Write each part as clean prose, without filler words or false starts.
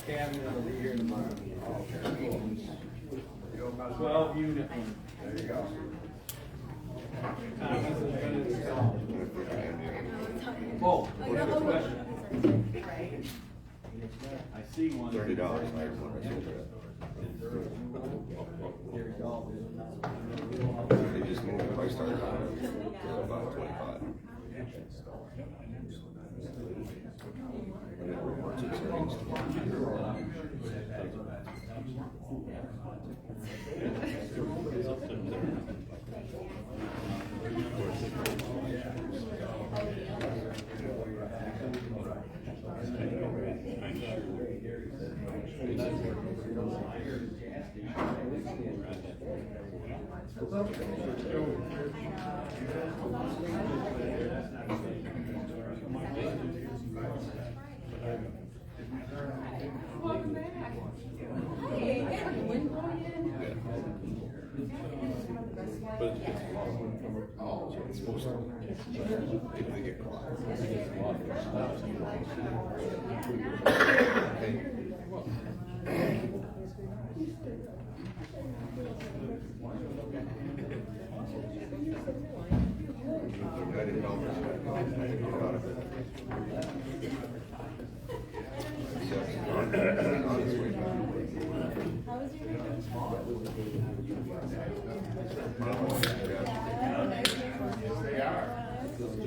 cabinet will be here tomorrow. 12 unit one. There you go. Thomas has been installed. Oh, what's your question? I see one. $30. They just moved the price tag on it to about 25. And it reports its earnings it's supposed to. If they get caught.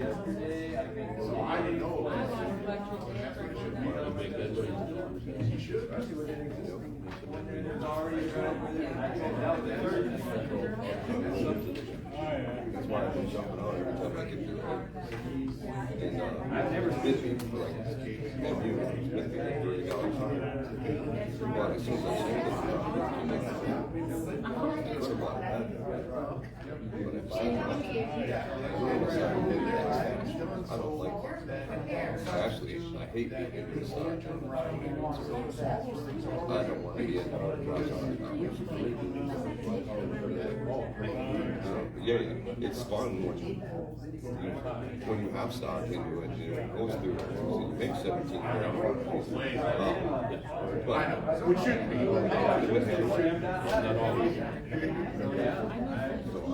Yesterday, I think. So I didn't know. You should. Especially with it existing. There's already That's why I've been jumping on every time I can do it. And I've never bid me for like and you bid me like $30 higher. But as soon as I sold it, it's a lot better. But if I don't like it. Actually, I hate being in this stock. I don't want to be in yeah, it's fun when you have stock into it, it goes through, you make 17 grand. But We shouldn't be. so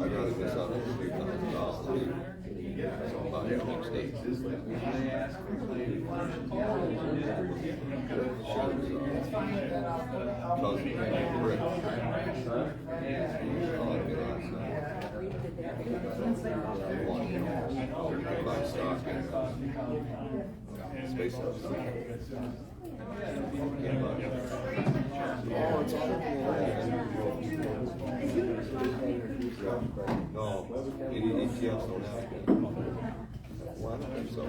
I'd rather miss out on $3,000. So I'll buy it next day. Cousin, Rick. Buy stock in SpaceX. Oh, it's all no, any ETFs don't have it. Well, I don't think so.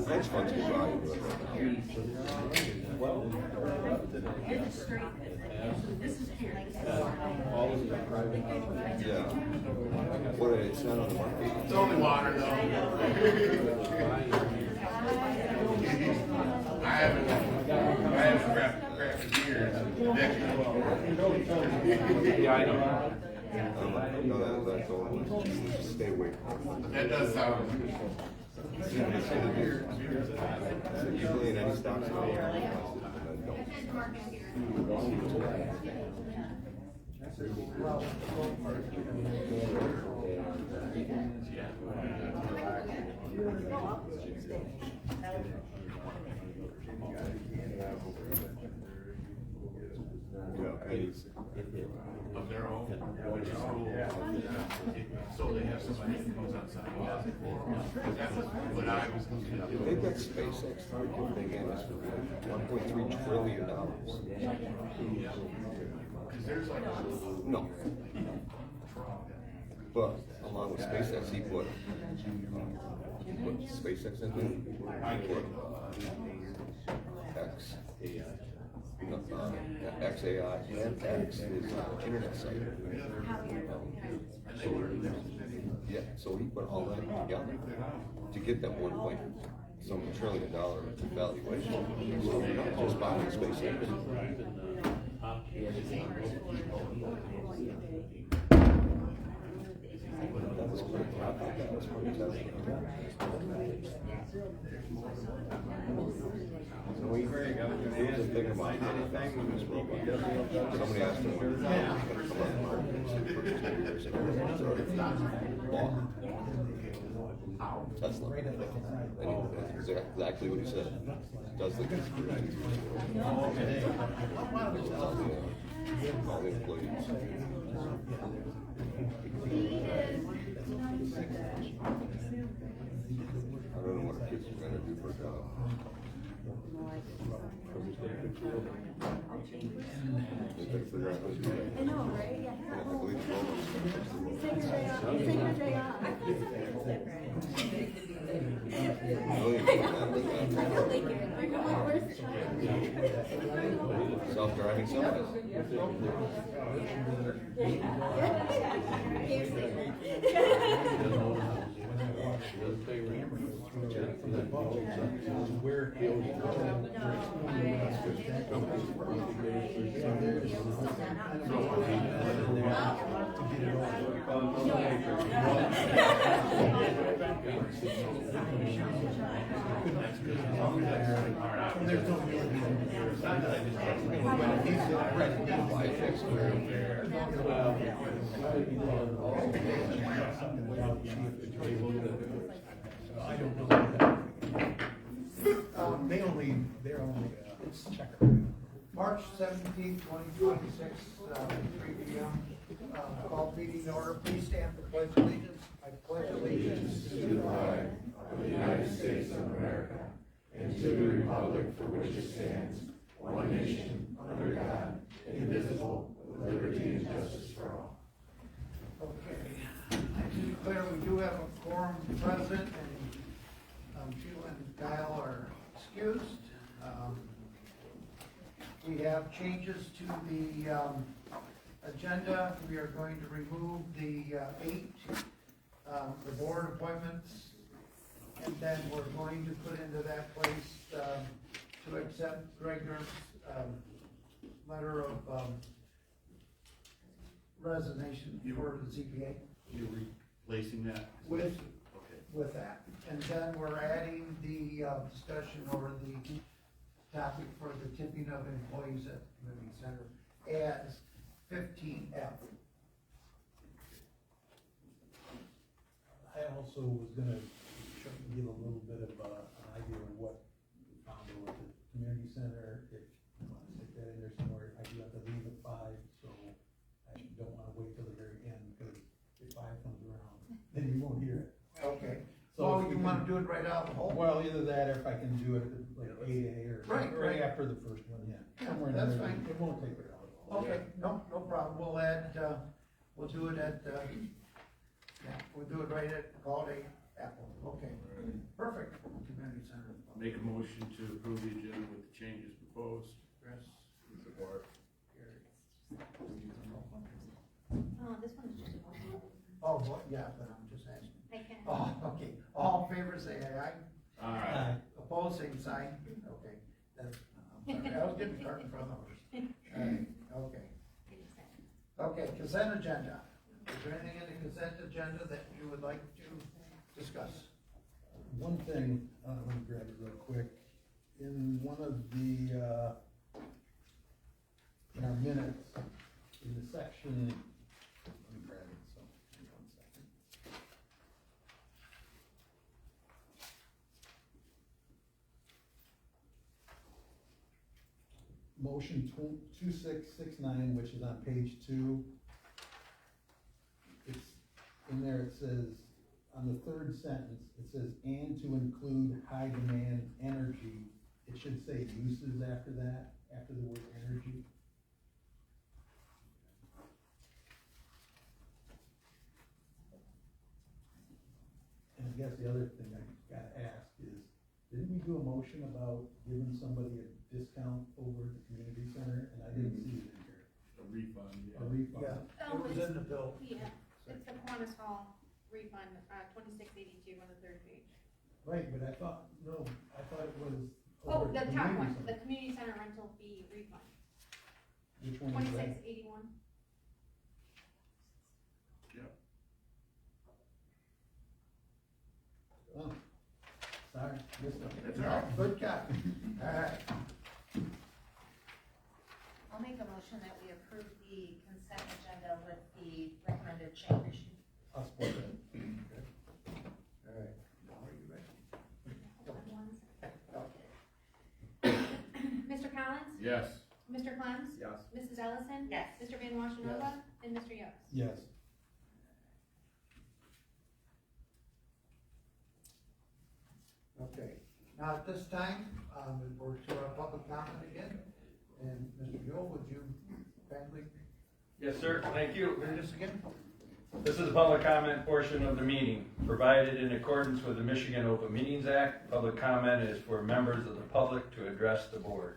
Hedge funds can buy into it. Yeah. What, it's not on the market? It's only water though. I haven't grabbed years, decades. Yeah, I know. No, that's all. Stay away from it. That does sound. Usually in any stocks, no. Of their own, which is cool. So they have somebody who goes outside. That was what I was looking at. They've got SpaceX, thing in this for $1.3 trillion. Because there's like. No. But along with SpaceX, he put SpaceX in there. He put XAI and X is internet site. Yeah, so he put all that together to get that $1.some trillion valuation. Just buying SpaceX. That was pretty that's what he's asking. So we Craig, I was gonna ask, Thinking about anything with this somebody program? asked him when he was gonna come on the market, and said, "For 10 years, and it's already bought." Tesla. And that's exactly what he said. Does the conspiracy theory. All the employees. I don't know what our kids are gonna do for a job. They better figure out how to do that. I know, right? Yeah. Yeah, I believe it's all. Take your day off. Take your day off. I feel different. I feel like it. Like I'm like, where's the child? Self-driving semis. They're only, March 17th, 2026, 3 p.m. Call meeting in order. Please stand for pledge allegiance. I pledge allegiance to the flag of the United States of America and to the republic for which it stands, one nation, under God, indivisible, with liberty and justice for all. Okay. I declare we do have a quorum present, and Sheila and Kyle are excused. We have changes to the agenda. We are going to remove the 8, the board appointments, and then we're going to put into that place to accept Gregor's letter of resignation for the ZBA. You're replacing that? With, Okay. with that. And then we're adding the discussion over the topic for the tipping of employees at the community center as 15F. I also was gonna give a little bit of an idea of what we found over at the community center. If you want to stick that in there somewhere, I do have to leave at 5, so I don't wanna wait till the very end, because if 5 comes around, then you won't hear it. Okay. So So if you we wanna can- do it right out of the hole? Well, either that, or if I can do it at like 8A or Right, right. after the first one, yeah. Yeah, Somewhere in that's there. fine. It won't take it out of all. Okay, no problem. We'll add, we'll do it at, yeah, we'll do it right at Holiday Apple. Okay, perfect. Community center. Make a motion to approve the agenda with the changes proposed. Chris? Support. This one's just. Oh, well, yeah, but I'm just asking. I can. Oh, okay. All in favor, say aye. Aye. Opposed, same sign. Okay. That's, I'm sorry. I was getting cart in front of us. Alright, okay. Okay, consent agenda. Is there anything in the consent agenda that you would like to discuss? One thing, let me grab it real quick. In one of the, in our minutes, in the section, let me grab it, so, give me 1 second. Motion 2669, which is on page 2. It's, in there it says, on the 3rd sentence, it says, and to include high demand energy. It should say uses after that, after the word energy. And I guess the other thing I gotta ask is, didn't we do a motion about giving somebody a discount over at the community center? And I didn't see it in here. A refund, A refund. Yeah, it was in the bill. Yeah, it's the Kiwanis Hall refund, 2682 on the 3rd page. Right, but I thought, no, I thought it was. Oh, over at the top one, community the center. community center rental fee refund, Which one is that? 2681. Yep. Good catch. All right. I'll make a motion that we approve the consent agenda with the recommended change. I'll support that. All right. Now are you ready? Mr. Collins? Yes. Mr. Clems? Yes. Mrs. Ellison? Yes. Mr. Van Washenova? And Mr. Yost? Yes. Okay, now at this time, we're to our public comment again, and Mr. Yule, would you kindly Yes, sir, thank you. read this again? This is the public comment portion of the meeting. Provided in accordance with the Michigan Open Meetings Act, public comment is for members of the public to address the board.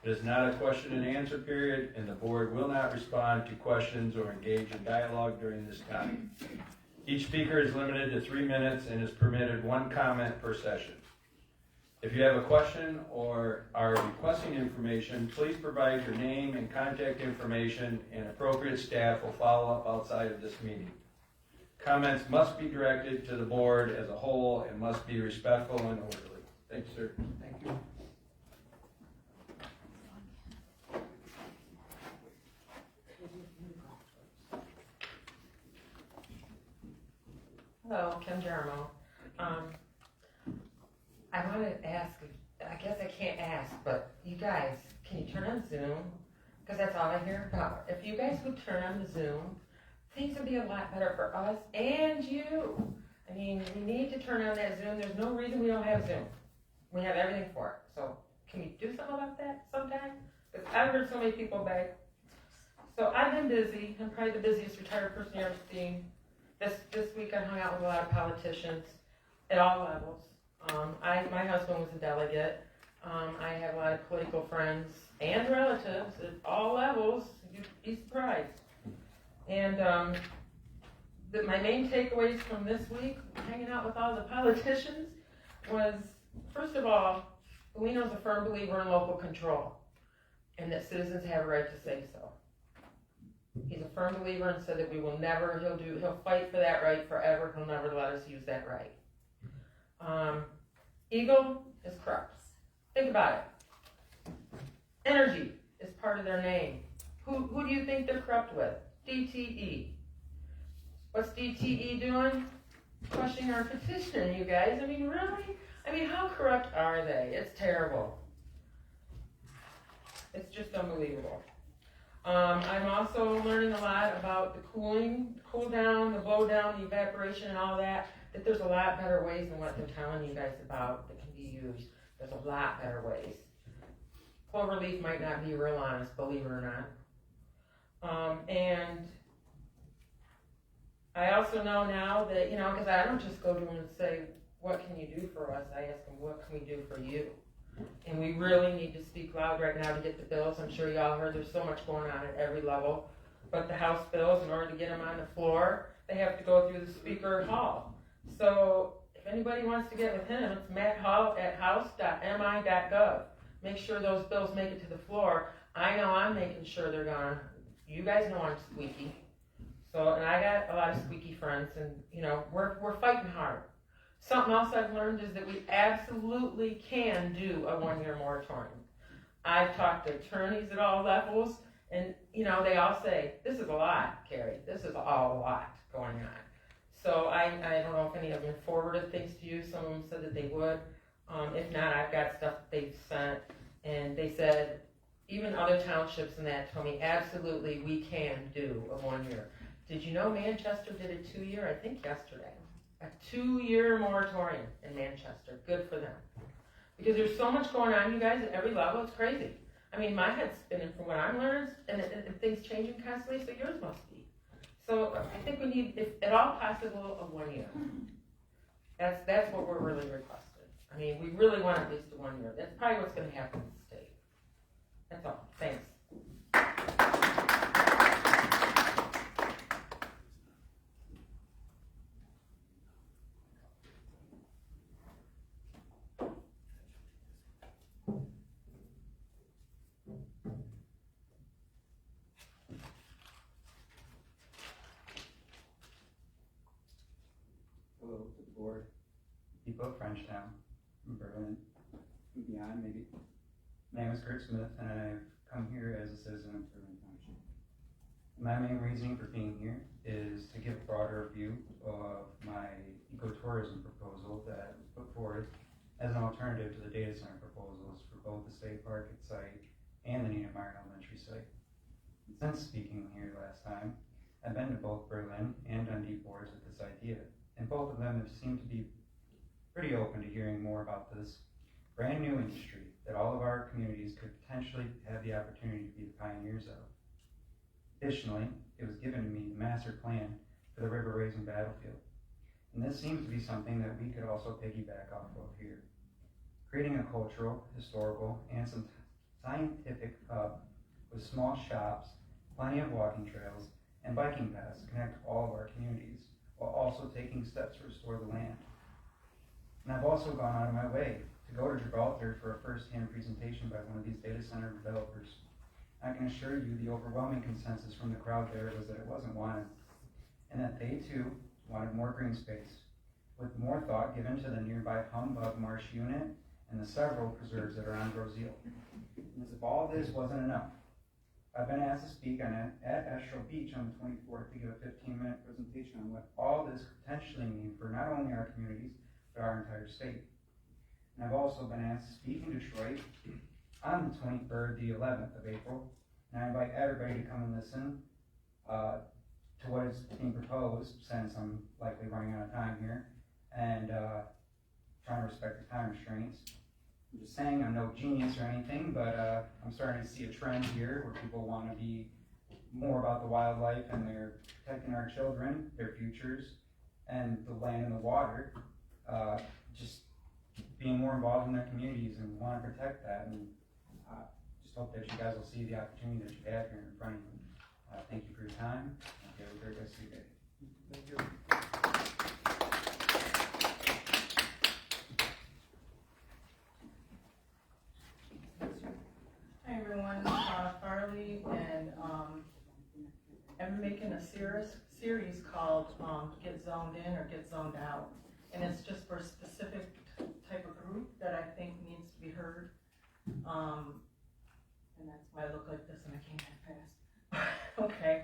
It is not a question and answer period, and the board will not respond to questions or engage in dialogue during this time. Each speaker is limited to 3 minutes and is permitted 1 comment per session. If you have a question or are requesting information, please provide your name and contact information, and appropriate staff will follow up outside of this meeting. Comments must be directed to the board as a whole and must be respectful and orderly. Thanks, sir. Thank you. Hello, Kim Jarmo. I want to ask, I guess I can't ask, but you guys, can you turn on Zoom? Because that's all I hear about. If you guys would turn on the Zoom, things would be a lot better for us and you. I mean, we need to turn on that Zoom. There's no reason we don't have Zoom. We have everything for it. So can we do something about that sometime? Because I've heard so many people beg. So I've been busy. I'm probably the busiest retired person you've ever seen. This week I hung out with a lot of politicians at all levels. My husband was a delegate. I have a lot of political friends and relatives at all levels. You'd be surprised. And my main takeaways from this week, hanging out with all the politicians, was, first of all, Lino's a firm believer in local control and that citizens have a right to say so. He's a firm believer and said that we will never, he'll fight for that right forever. He'll never let us use that right. Eagle is corrupt. Think about it. Energy is part of their name. Who do you think they're corrupt with? DTE. What's DTE doing? Crushing our petition, you guys. I mean, really? I mean, how corrupt are they? It's terrible. It's just unbelievable. I'm also learning a lot about the cool down, the blow down, the evaporation and all that there's a lot better ways than what they're telling you guys about that can be used. There's a lot better ways. Cloverleaf might not be real honest, believe it or not. And I also know now that, because I don't just go to them and say, what can you do for us? I ask them, what can we do for you? And we really need to speak loud right now to get the bills. I'm sure y'all heard there's so much going on at every level. But the House bills, in order to get them on the floor, they have to go through the Speaker Hall. So if anybody wants to get with him, it's Matt Hall at house.mi.gov. Make sure those bills make it to the floor. I know I'm making sure they're gone. You guys know I'm squeaky. So, and I got a lot of squeaky friends, and we're fighting hard. Something else I've learned is that we absolutely can do a 1-year moratorium. I've talked to attorneys at all levels, and they all say, this is a lot, Carrie. This is all a lot going on. So I don't know if any of them forwarded things to you. Some of them said that they would. If not, I've got stuff that they've sent, and they said, even other townships and that told me, absolutely, we can do a 1-year. Did you know Manchester did a 2-year? I think yesterday. A 2-year moratorium in Manchester. Good for them. Because there's so much going on, you guys, at every level. It's crazy. I mean, my head's spinning from what I'm learning, and things changing constantly, so yours must be. So I think we need, if at all possible, a 1 year. That's what we're really requesting. I mean, we really want at least a 1 year. That's probably what's going to happen in the state. That's all. Thanks. Hello to the board, people of Frenchtown, in Berlin. beyond maybe. My name is Kurt Smith, and I've come here as a citizen of Frenchtown Township. My main reasoning for being here is to give a broader view of my ecotourism proposal that was put forward as an alternative to the data center proposals for both the state park site and the Nina Meyer Elementary site. Since speaking here last time, I've been to both Berlin and Dundee boards with this idea, and both of them have seemed to be pretty open to hearing more about this brand new industry that all of our communities could potentially have the opportunity to be the pioneers of. Additionally, it was given to me the master plan for the river raising battlefield, and this seems to be something that we could also piggyback off of here. Creating a cultural, historical, and some scientific hub with small shops, plenty of walking trails, and biking paths to connect all of our communities, while also taking steps to restore the land. And I've also gone out of my way to go to Gibraltar for a first-hand presentation by one of these data center developers. I can assure you the overwhelming consensus from the crowd there was that it wasn't wanted, and that they too wanted more green space, with more thought given to the nearby Humbug Marsh unit and the several preserves that are on Groseal. And as if all this wasn't enough, I've been asked to speak at Astral Beach on the 24th to give a 15-minute presentation on what all this could potentially mean for not only our communities, but our entire state. And I've also been asked to speak in Detroit on the 23rd, the 11th of April, and I invite everybody to come and listen to what is being proposed, since I'm likely running out of time here, and trying to respect the time restraints. I'm just saying I'm no genius or anything, but I'm starting to see a trend here where people want to be more about the wildlife, and they're protecting our children, their futures, and the land and the water, just being more involved in their communities and want to protect that. And just hope that you guys will see the opportunity that you have here in front of you. Thank you for your time. Have a great rest of your day. Thank you. Hi everyone, Farley, and I'm making a series called Get Zoned In or Get Zoned Out, and it's just for a specific type of group that I think needs to be heard, and that's why I look like this and I came that fast. Okay,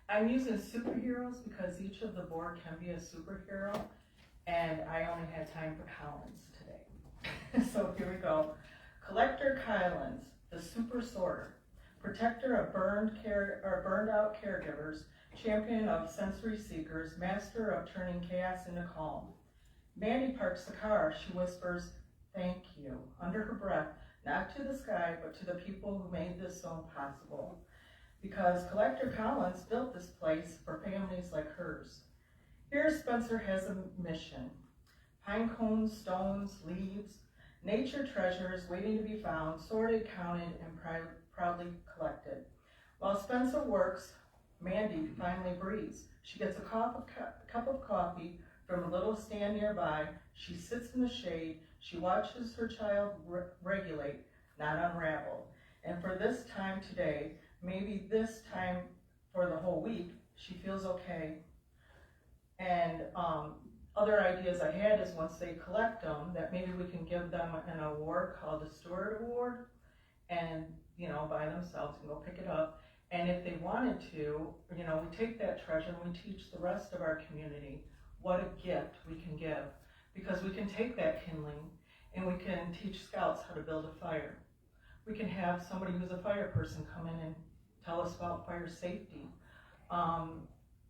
I'm using superheroes because each of the board can be a superhero, and I only had time for Collins today. So here we go. Collector Collins, the super sorter, protector of burned out caregivers, champion of sensory seekers, master of turning chaos into calm. Mandy parks the car. She whispers, "Thank you," under her breath, not to the sky, but to the people who made this zone possible. Because Collector Collins built this place for families like hers. Here, Spencer has a mission. Pine cones, stones, leaves, nature treasures waiting to be found, sorted, counted, and proudly collected. While Spencer works, Mandy finally breathes. She gets a cup of coffee from a little stand nearby. She sits in the shade. She watches her child regulate, not unravel. And for this time today, maybe this time for the whole week, she feels okay. And other ideas I had is once they collect them, that maybe we can give them an award called the Steward Award, and by themselves and go pick it up. And if they wanted to, we take that treasure and we teach the rest of our community what a gift we can give, because we can take that kindling and we can teach scouts how to build a fire. We can have somebody who's a fire person come in and tell us about fire safety.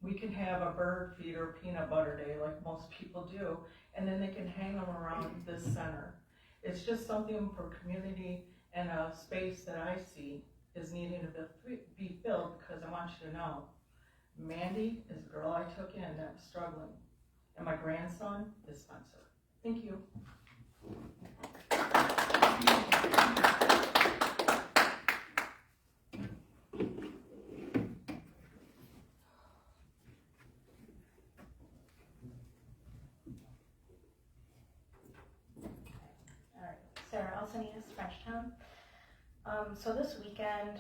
We can have a bird feed or peanut butter day like most people do, and then they can hang them around this center. It's just something for community and a space that I see is needing to be filled, because I want you to know, Mandy is a girl I took in that was struggling, and my grandson is Spencer. Thank you. Sarah Alsanias, Frenchtown. So this weekend,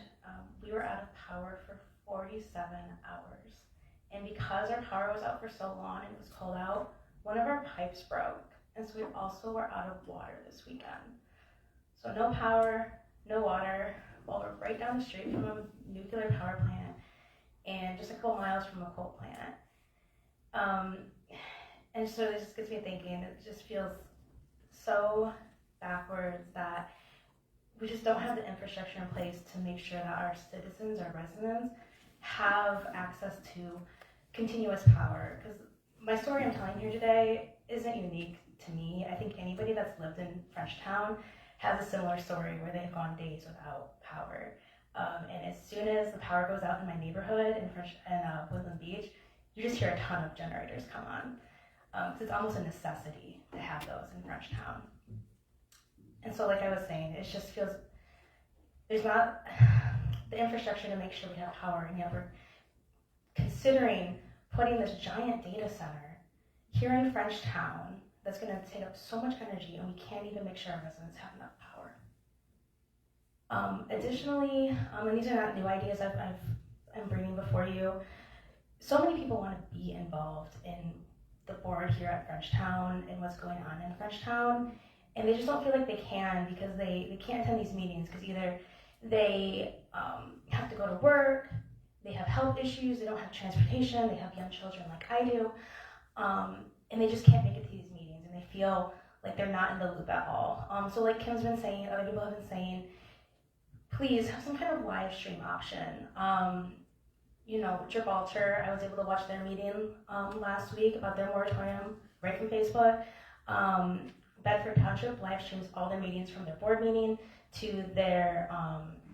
we were out of power for 47 hours. And because our power was out for so long and it was cold out, one of our pipes broke. And so we also were out of water this weekend. So no power, no water, while we're right down the street from a nuclear power plant and just a couple miles from a coal plant. And so this just gets me thinking, it just feels so backwards that we just don't have the infrastructure in place to make sure that our citizens, our residents, have access to continuous power. Because my story I'm telling here today isn't unique to me. I think anybody that's lived in Frenchtown has a similar story where they've gone days without power. And as soon as the power goes out in my neighborhood in Woodland Beach, you just hear a ton of generators come on. Because it's almost a necessity to have those in Frenchtown. And so like I was saying, it just feels, there's not the infrastructure to make sure we have power, and yet we're considering putting this giant data center here in Frenchtown that's going to take up so much energy, and we can't even make sure our residents have enough power. Additionally, and these are not new ideas I'm bringing before you, so many people want to be involved in the board here at Frenchtown and what's going on in Frenchtown, and they just don't feel like they can because they can't attend these meetings because either they have to go to work, they have health issues, they don't have transportation, they have young children like I do, and they just can't make it to these meetings, and they feel like they're not in the loop at all. So like Kim's been saying, other people have been saying, please have some kind of live stream option. You know, Gibraltar, I was able to watch their meeting last week about their moratorium right from Facebook. Bedford Township live streams all their meetings from their board meeting to their,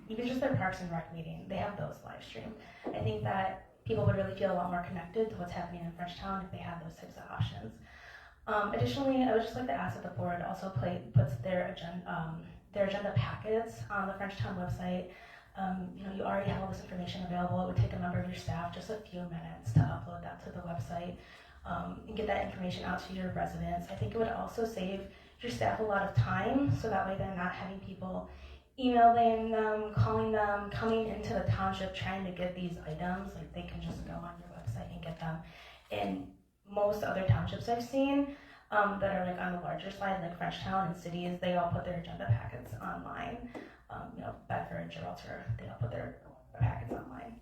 even just their Parks and Rec meeting. They have those live streamed. I think that people would really feel a lot more connected to what's happening in Frenchtown if they had those types of options. Additionally, I would just like to ask that the board also puts their agenda packets on the Frenchtown website. You know, you already have all this information available. It would take a member of your staff just a few minutes to upload that to the website and get that information out to your residents. I think it would also save your staff a lot of time, so that way they're not having people emailing them, calling them, coming into the township trying to get these items. Like, they can just go on your website and get them. And most other townships I've seen that are like on the larger side, like Frenchtown and cities, they all put their agenda packets online. You know, Bedford, Gibraltar, they all put their packets online.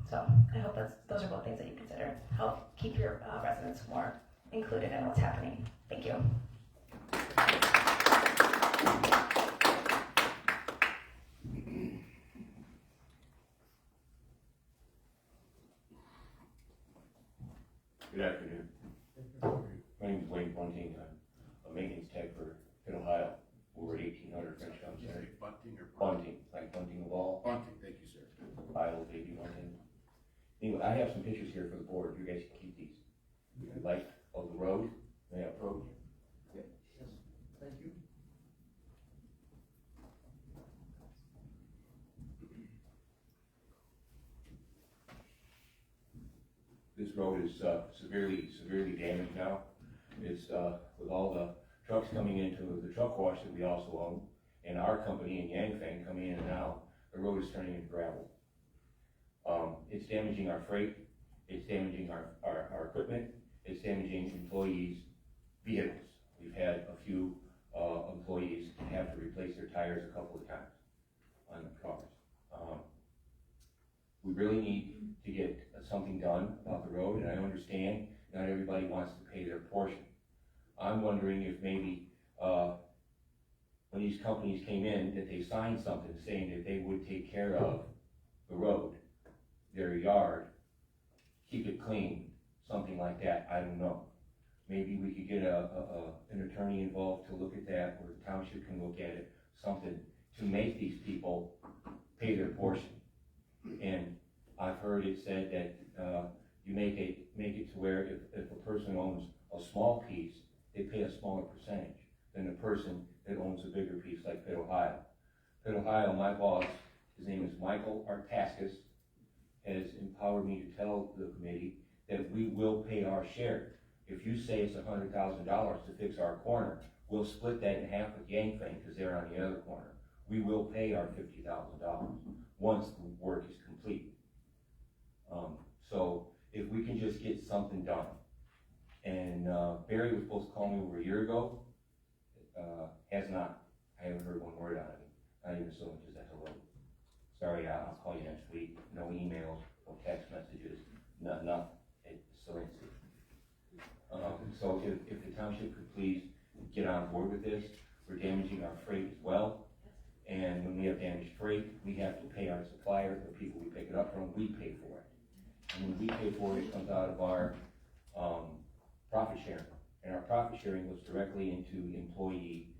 So I hope those are both things that you consider. Help keep your residents more included in what's happening. Thank you. Good afternoon. My name is Wayne Bunting. I'm a maintenance tech for Ohio. We're at 1800 Frenchtown. Did you say bunting or Bunting, like bunting a ball. bunting? Thank you, sir. Idle baby bunting. Anyway, I have some pictures here for the board. You guys can keep these. If you like, of the road. May I approach? Yes, thank you. This road is severely damaged now. It's with all the trucks coming into the truck wash that we also own, and our company in Yangfang coming in and out, the road is turning into gravel. It's damaging our freight, it's damaging our equipment, it's damaging employees' vehicles. We've had a few employees have to replace their tires a couple of times on the cars. We really need to get something done about the road, and I understand not everybody wants to pay their portion. I'm wondering if maybe when these companies came in, that they signed something saying that they would take care of the road, their yard, keep it clean, something like that. I don't know. Maybe we could get an attorney involved to look at that, or the township can look at it, something to make these people pay their portion. And I've heard it said that you make it to where if a person owns a small piece, they pay a smaller percentage than the person that owns a bigger piece, like Pitt, Ohio. Pitt, Ohio, my boss, his name is Michael Artaskas, has empowered me to tell the committee that we will pay our share. If you say it's $100,000 to fix our corner, we'll split that in half with Yangfang because they're on the other corner. We will pay our $50,000 once the work is complete. So if we can just get something done. And Barry was supposed to call me over a year ago, has not. I haven't heard one word out of him, not even so much as a hello. Sorry, I'll call you next week, no emails, no text messages, nothing, it's silency. So if the township could please get on board with this, we're damaging our freight as well. And when we have damaged freight, we have to pay our supplier, the people we pick it up from, we pay for it. And when we pay for it, it comes out of our, profit sharing. And our profit sharing goes directly into employee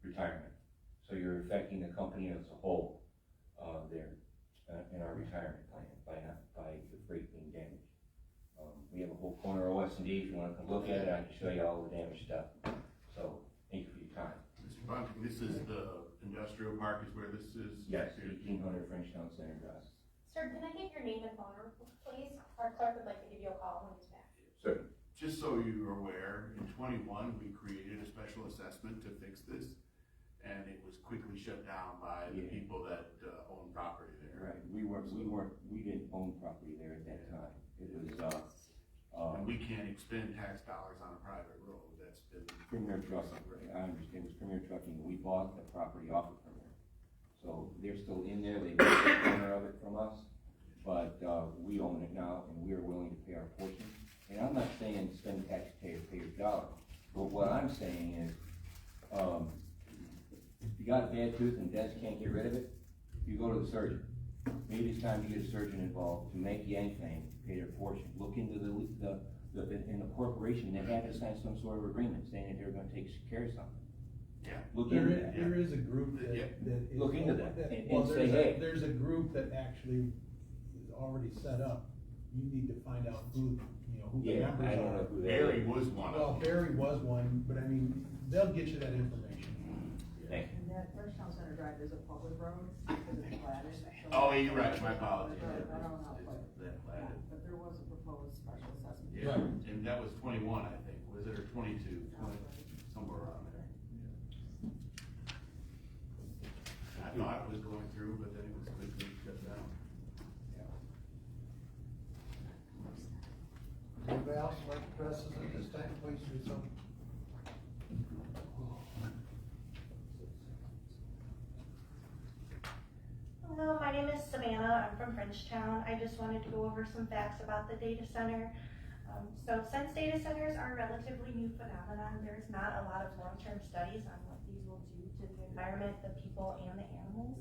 retirement. So you're affecting the company as a whole, there, in our retirement plan by the freight being damaged. We have a whole corner of OS&D, if you wanna come look at it, I can show you all the damaged stuff. So, thank you for your time. Mr. Bunting, this is the industrial park is where this is? Yes, 1800 Frenchtown Center Drive. Sir, can I get your name and phone number, please? Our clerk would like to give you a call when he's back. Sir. Just so you're aware, in '21, we created a special assessment to fix this, and it was quickly shut down by the people that own property there. Right, we didn't own property there at that time. It was, And we can't expend tax dollars on a private road, that's been. Premier Trucking, I understand, it was Premier Trucking, we bought the property off of Premier. So they're still in there, they bought the corner of it from us, but, we own it now, and we are willing to pay our portion. And I'm not saying spend taxpayers' dollar, but what I'm saying is, if you got a bad tooth and dentists can't get rid of it, you go to the surgeon. Maybe it's time to get a surgeon involved to make Yang Fang pay their portion. Look into in the corporation, they had to sign some sort of agreement saying that they were gonna take care of something. Yeah. Look into that. There is a group that is. Look into that and Well, say, hey. there's a group that actually is already set up. You need to find out who the Yeah, members are. I don't know who they Barry are. was one Well, of them. Barry was one, but I mean, they'll get you that information. Thank you. And that Frenchtown Center Drive is a public road, because it's platted. so- Oh, you're right, my apologies. I don't know how, but there was a proposed special assessment. Yeah, and that was 21, I think, was it, or 22, somewhere around there. I thought it was going through, but then it was quickly shut down. Anybody else like to address us at this time, please do so. Hello, my name is Savannah. I'm from Frenchtown. I just wanted to go over some facts about the data center. So since data centers are a relatively new phenomenon, there's not a lot of long-term studies on what these will do to the environment, the people, and the animals.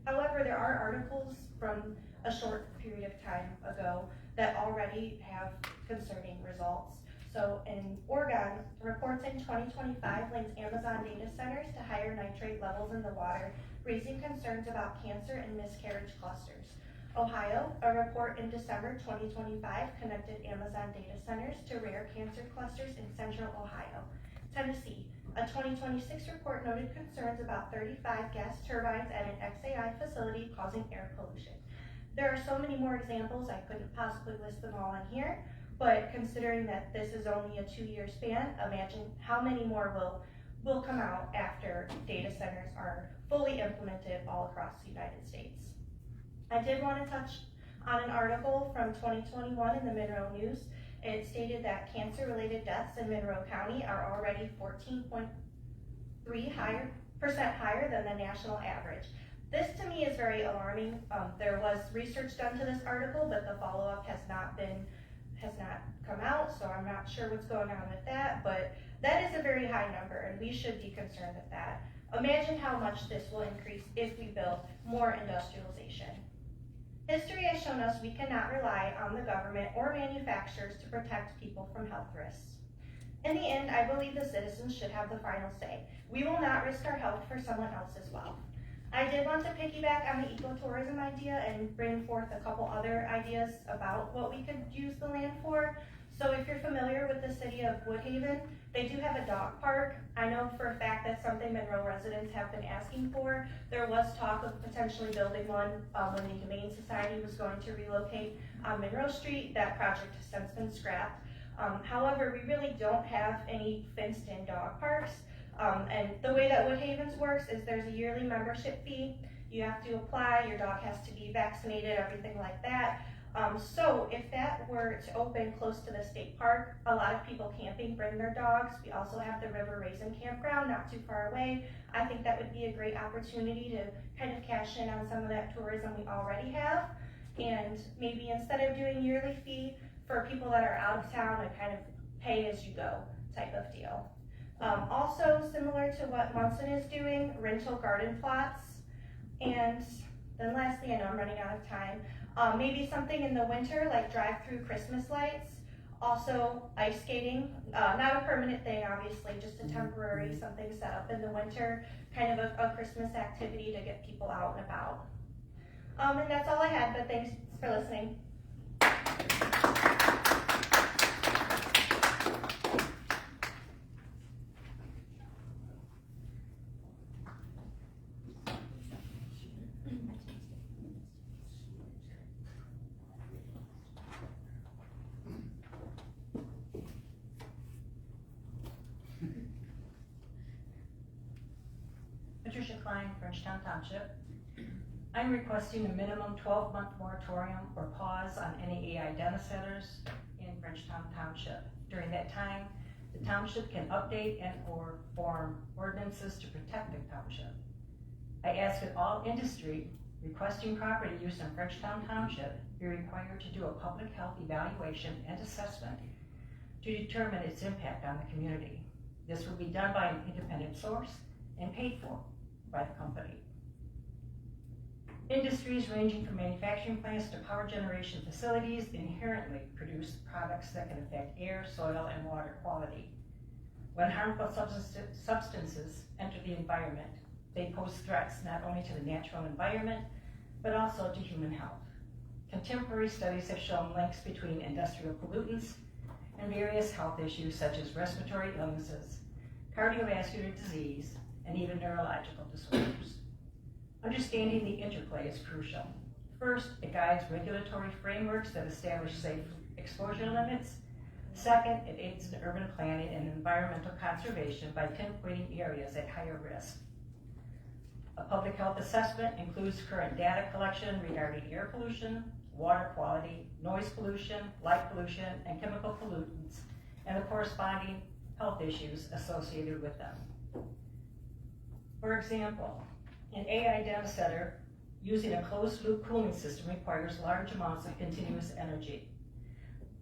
However, there are articles from a short period of time ago that already have concerning results. So in Oregon, reports in 2025 links Amazon data centers to higher nitrate levels in the water, raising concerns about cancer and miscarriage clusters. Ohio, a report in December 2025 connected Amazon data centers to rare cancer clusters in central Ohio. Tennessee, a 2026 report noted concerns about 35 gas turbines at an XAI facility causing air pollution. There are so many more examples, I couldn't possibly list them all in here, but considering that this is only a 2-year span, imagine how many more will come out after data centers are fully implemented all across the United States. I did want to touch on an article from 2021 in the Monroe News. It stated that cancer-related deaths in Monroe County are already 14.3% higher than the national average. This to me is very alarming. There was research done to this article, but the follow-up has not come out, so I'm not sure what's going on with that, but that is a very high number, and we should be concerned with that. Imagine how much this will increase if we build more industrialization. History has shown us we cannot rely on the government or manufacturers to protect people from health risks. In the end, I believe the citizens should have the final say. We will not risk our health for someone else's wealth. I did want to piggyback on the ecotourism idea and bring forth a couple other ideas about what we could use the land for. So if you're familiar with the city of Woodhaven, they do have a dog park. I know for a fact that's something Monroe residents have been asking for. There was talk of potentially building one when the Humane Society was going to relocate on Monroe Street. That project has since been scrapped. However, we really don't have any fenced-in dog parks. And the way that Woodhaven's works is there's a yearly membership fee. You have to apply, your dog has to be vaccinated, everything like that. So if that were to open close to the state park, a lot of people camping bring their dogs. We also have the River Raisin Campground not too far away. I think that would be a great opportunity to kind of cash in on some of that tourism we already have. And maybe instead of doing yearly fee for people that are out of town, a kind of pay as you go type of deal. Also similar to what Munson is doing, rental garden plots. And then lastly, I know I'm running out of time, maybe something in the winter like drive-through Christmas lights. Also ice skating, not a permanent thing obviously, just a temporary something set up in the winter, kind of a Christmas activity to get people out and about. And that's all I had, but thanks for listening. Frenchtown Township. I'm requesting a minimum 12-month moratorium or pause on any AI data centers in Frenchtown Township. During that time, the township can update and or form ordinances to protect the township. I ask that all industry requesting property use in Frenchtown Township be required to do a public health evaluation and assessment to determine its impact on the community. This will be done by an independent source and paid for by the company. Industries ranging from manufacturing plants to power generation facilities inherently produce products that can affect air, soil, and water quality. When harmful substances enter the environment, they pose threats not only to the natural environment, but also to human health. Contemporary studies have shown links between industrial pollutants and various health issues such as respiratory illnesses, cardiovascular disease, and even neurological disorders. Understanding the interplay is crucial. First, it guides regulatory frameworks that establish safe exposure limits. Second, it aids in urban planning and environmental conservation by pinpointing areas at higher risk. A public health assessment includes current data collection regarding air pollution, water quality, noise pollution, light pollution, and chemical pollutants, and the corresponding health issues associated with them. For example, an AI data center using a closed-loop cooling system requires large amounts of continuous energy.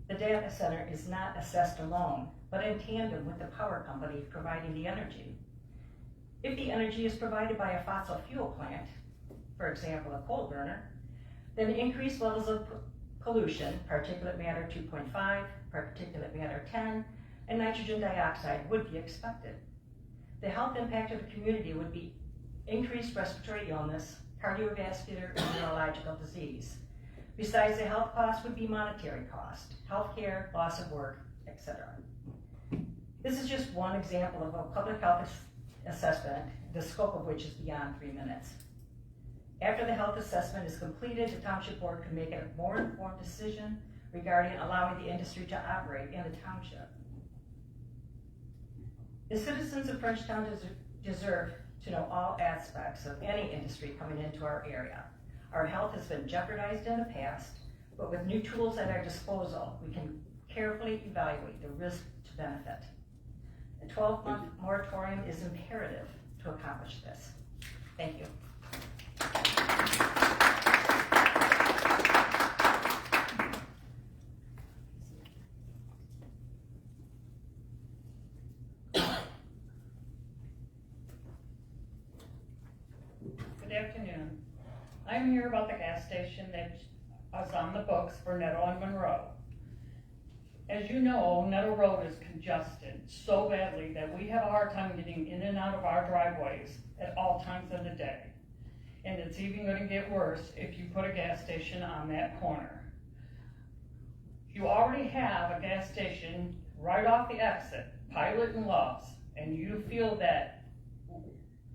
The data center is not assessed alone, but in tandem with the power company providing the energy. If the energy is provided by a fossil fuel plant, for example, a coal burner, then increased levels of pollution, particulate matter 2.5, particulate matter 10, and nitrogen dioxide would be expected. The health impact of the community would be increased respiratory illness, cardiovascular, and neurological disease. Besides, the health cost would be monetary cost, healthcare, loss of work, etc. This is just one example of a public health assessment, the scope of which is beyond 3 minutes. After the health assessment is completed, the township board can make a more informed decision regarding allowing the industry to operate in the township. The citizens of Frenchtown deserve to know all aspects of any industry coming into our area. Our health has been jeopardized in the past, but with new tools at our disposal, we can carefully evaluate the risk to benefit. A 12-month moratorium is imperative to accomplish this. Thank you. Good afternoon. I'm here about the gas station that is on the books for Nettle and Monroe. As you know, Nettle Road is congested so badly that we have a hard time getting in and out of our driveways at all times of the day. And it's even going to get worse if you put a gas station on that corner. You already have a gas station right off the exit, Pilot and Loves, and you feel that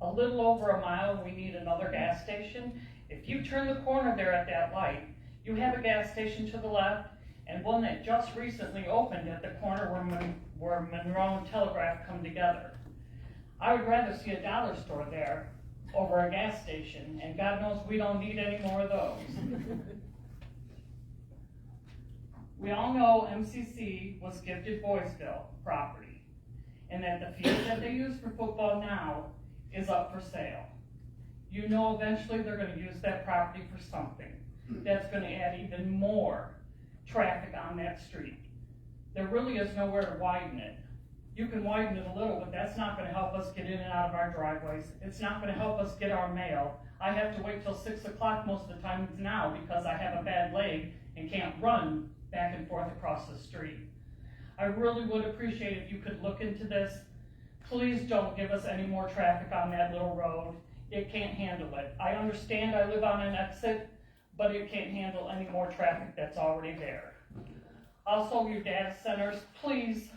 a little over a mile we need another gas station. If you turn the corner there at that light, you have a gas station to the left and one that just recently opened at the corner where Monroe and Telegraph come together. I would rather see a dollar store there over a gas station, and God knows we don't need any more of those. We all know MCC was gifted Boysville property, and that the field that they use for football now is up for sale. You know eventually they're gonna use that property for something that's gonna add even more traffic on that street. There really is nowhere to widen it. You can widen it a little, but that's not gonna help us get in and out of our driveways. It's not gonna help us get our mail. I have to wait till 6 o'clock most of the time now because I have a bad leg and can't run back and forth across the street. I really would appreciate if you could look into this. Please don't give us any more traffic on that little road. It can't handle it. I understand I live on an exit, but it can't handle any more traffic that's already there. Also, your data centers, please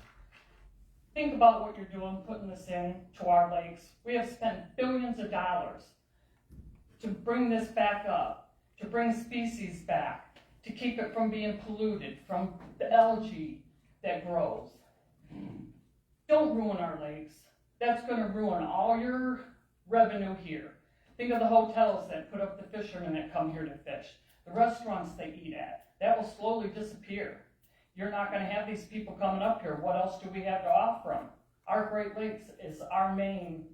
think about what you're doing, putting this in to our lakes. We have spent billions of dollars to bring this back up, to bring species back, to keep it from being polluted, from the algae that grows. Don't ruin our lakes. That's gonna ruin all your revenue here. Think of the hotels that put up the fishermen that come here to fish, the restaurants they eat at. That will slowly disappear. You're not gonna have these people coming up here. What else do we have to offer them? Our Great Lakes is our main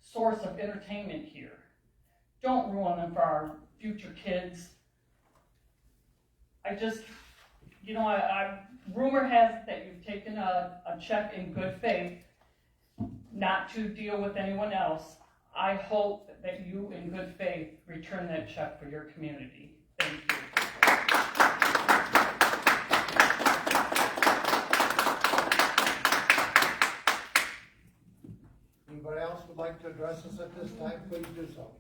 source of entertainment here. Don't ruin them for our future kids. I just, you know, rumor has it that you've taken a check in good faith not to deal with anyone else. I hope that you, in good faith, return that check for your community. Thank you. Anybody else would like to address us at this time, please do so.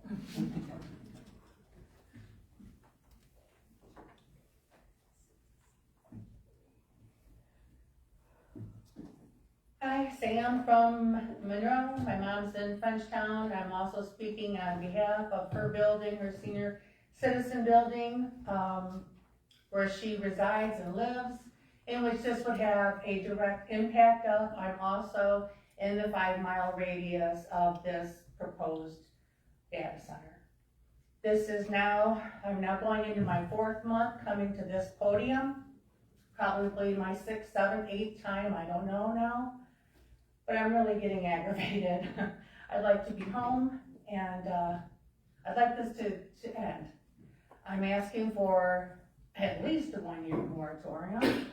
Hi, Sam from Monroe. My mom's in Frenchtown. I'm also speaking on behalf of her building, her senior citizen building, where she resides and lives, in which this would have a direct impact of. I'm also in the 5-mile radius of this proposed data center. This is now, I'm now going into my 4th month coming to this podium, probably my 6th, 7th, 8th time, I don't know now. But I'm really getting aggravated. I'd like to be home, and I'd like this to end. I'm asking for at least a 1-year moratorium.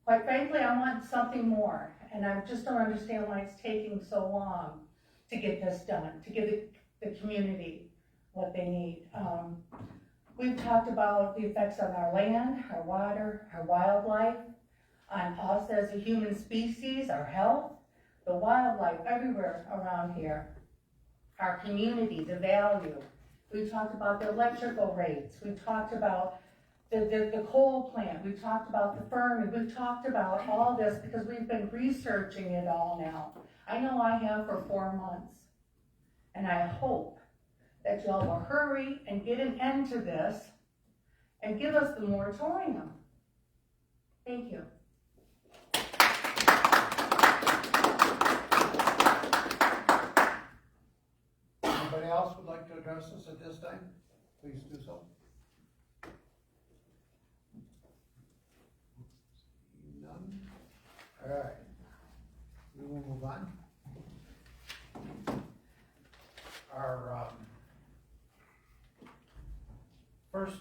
Quite frankly, I want something more, and I just don't understand why it's taking so long to get this done, to give the community what they need. We've talked about the effects on our land, our water, our wildlife, on us as a human species, our health, the wildlife everywhere around here, our community, the value. We talked about the electrical rates. We talked about the coal plant. We've talked about the firm. We've talked about all this because we've been researching it all now. I know I have for 4 months. And I hope that y'all will hurry and get an end to this and give us the moratorium. Thank you. Anybody else would like to address us at this time? Please do so. None? All right. We will move on. Our first,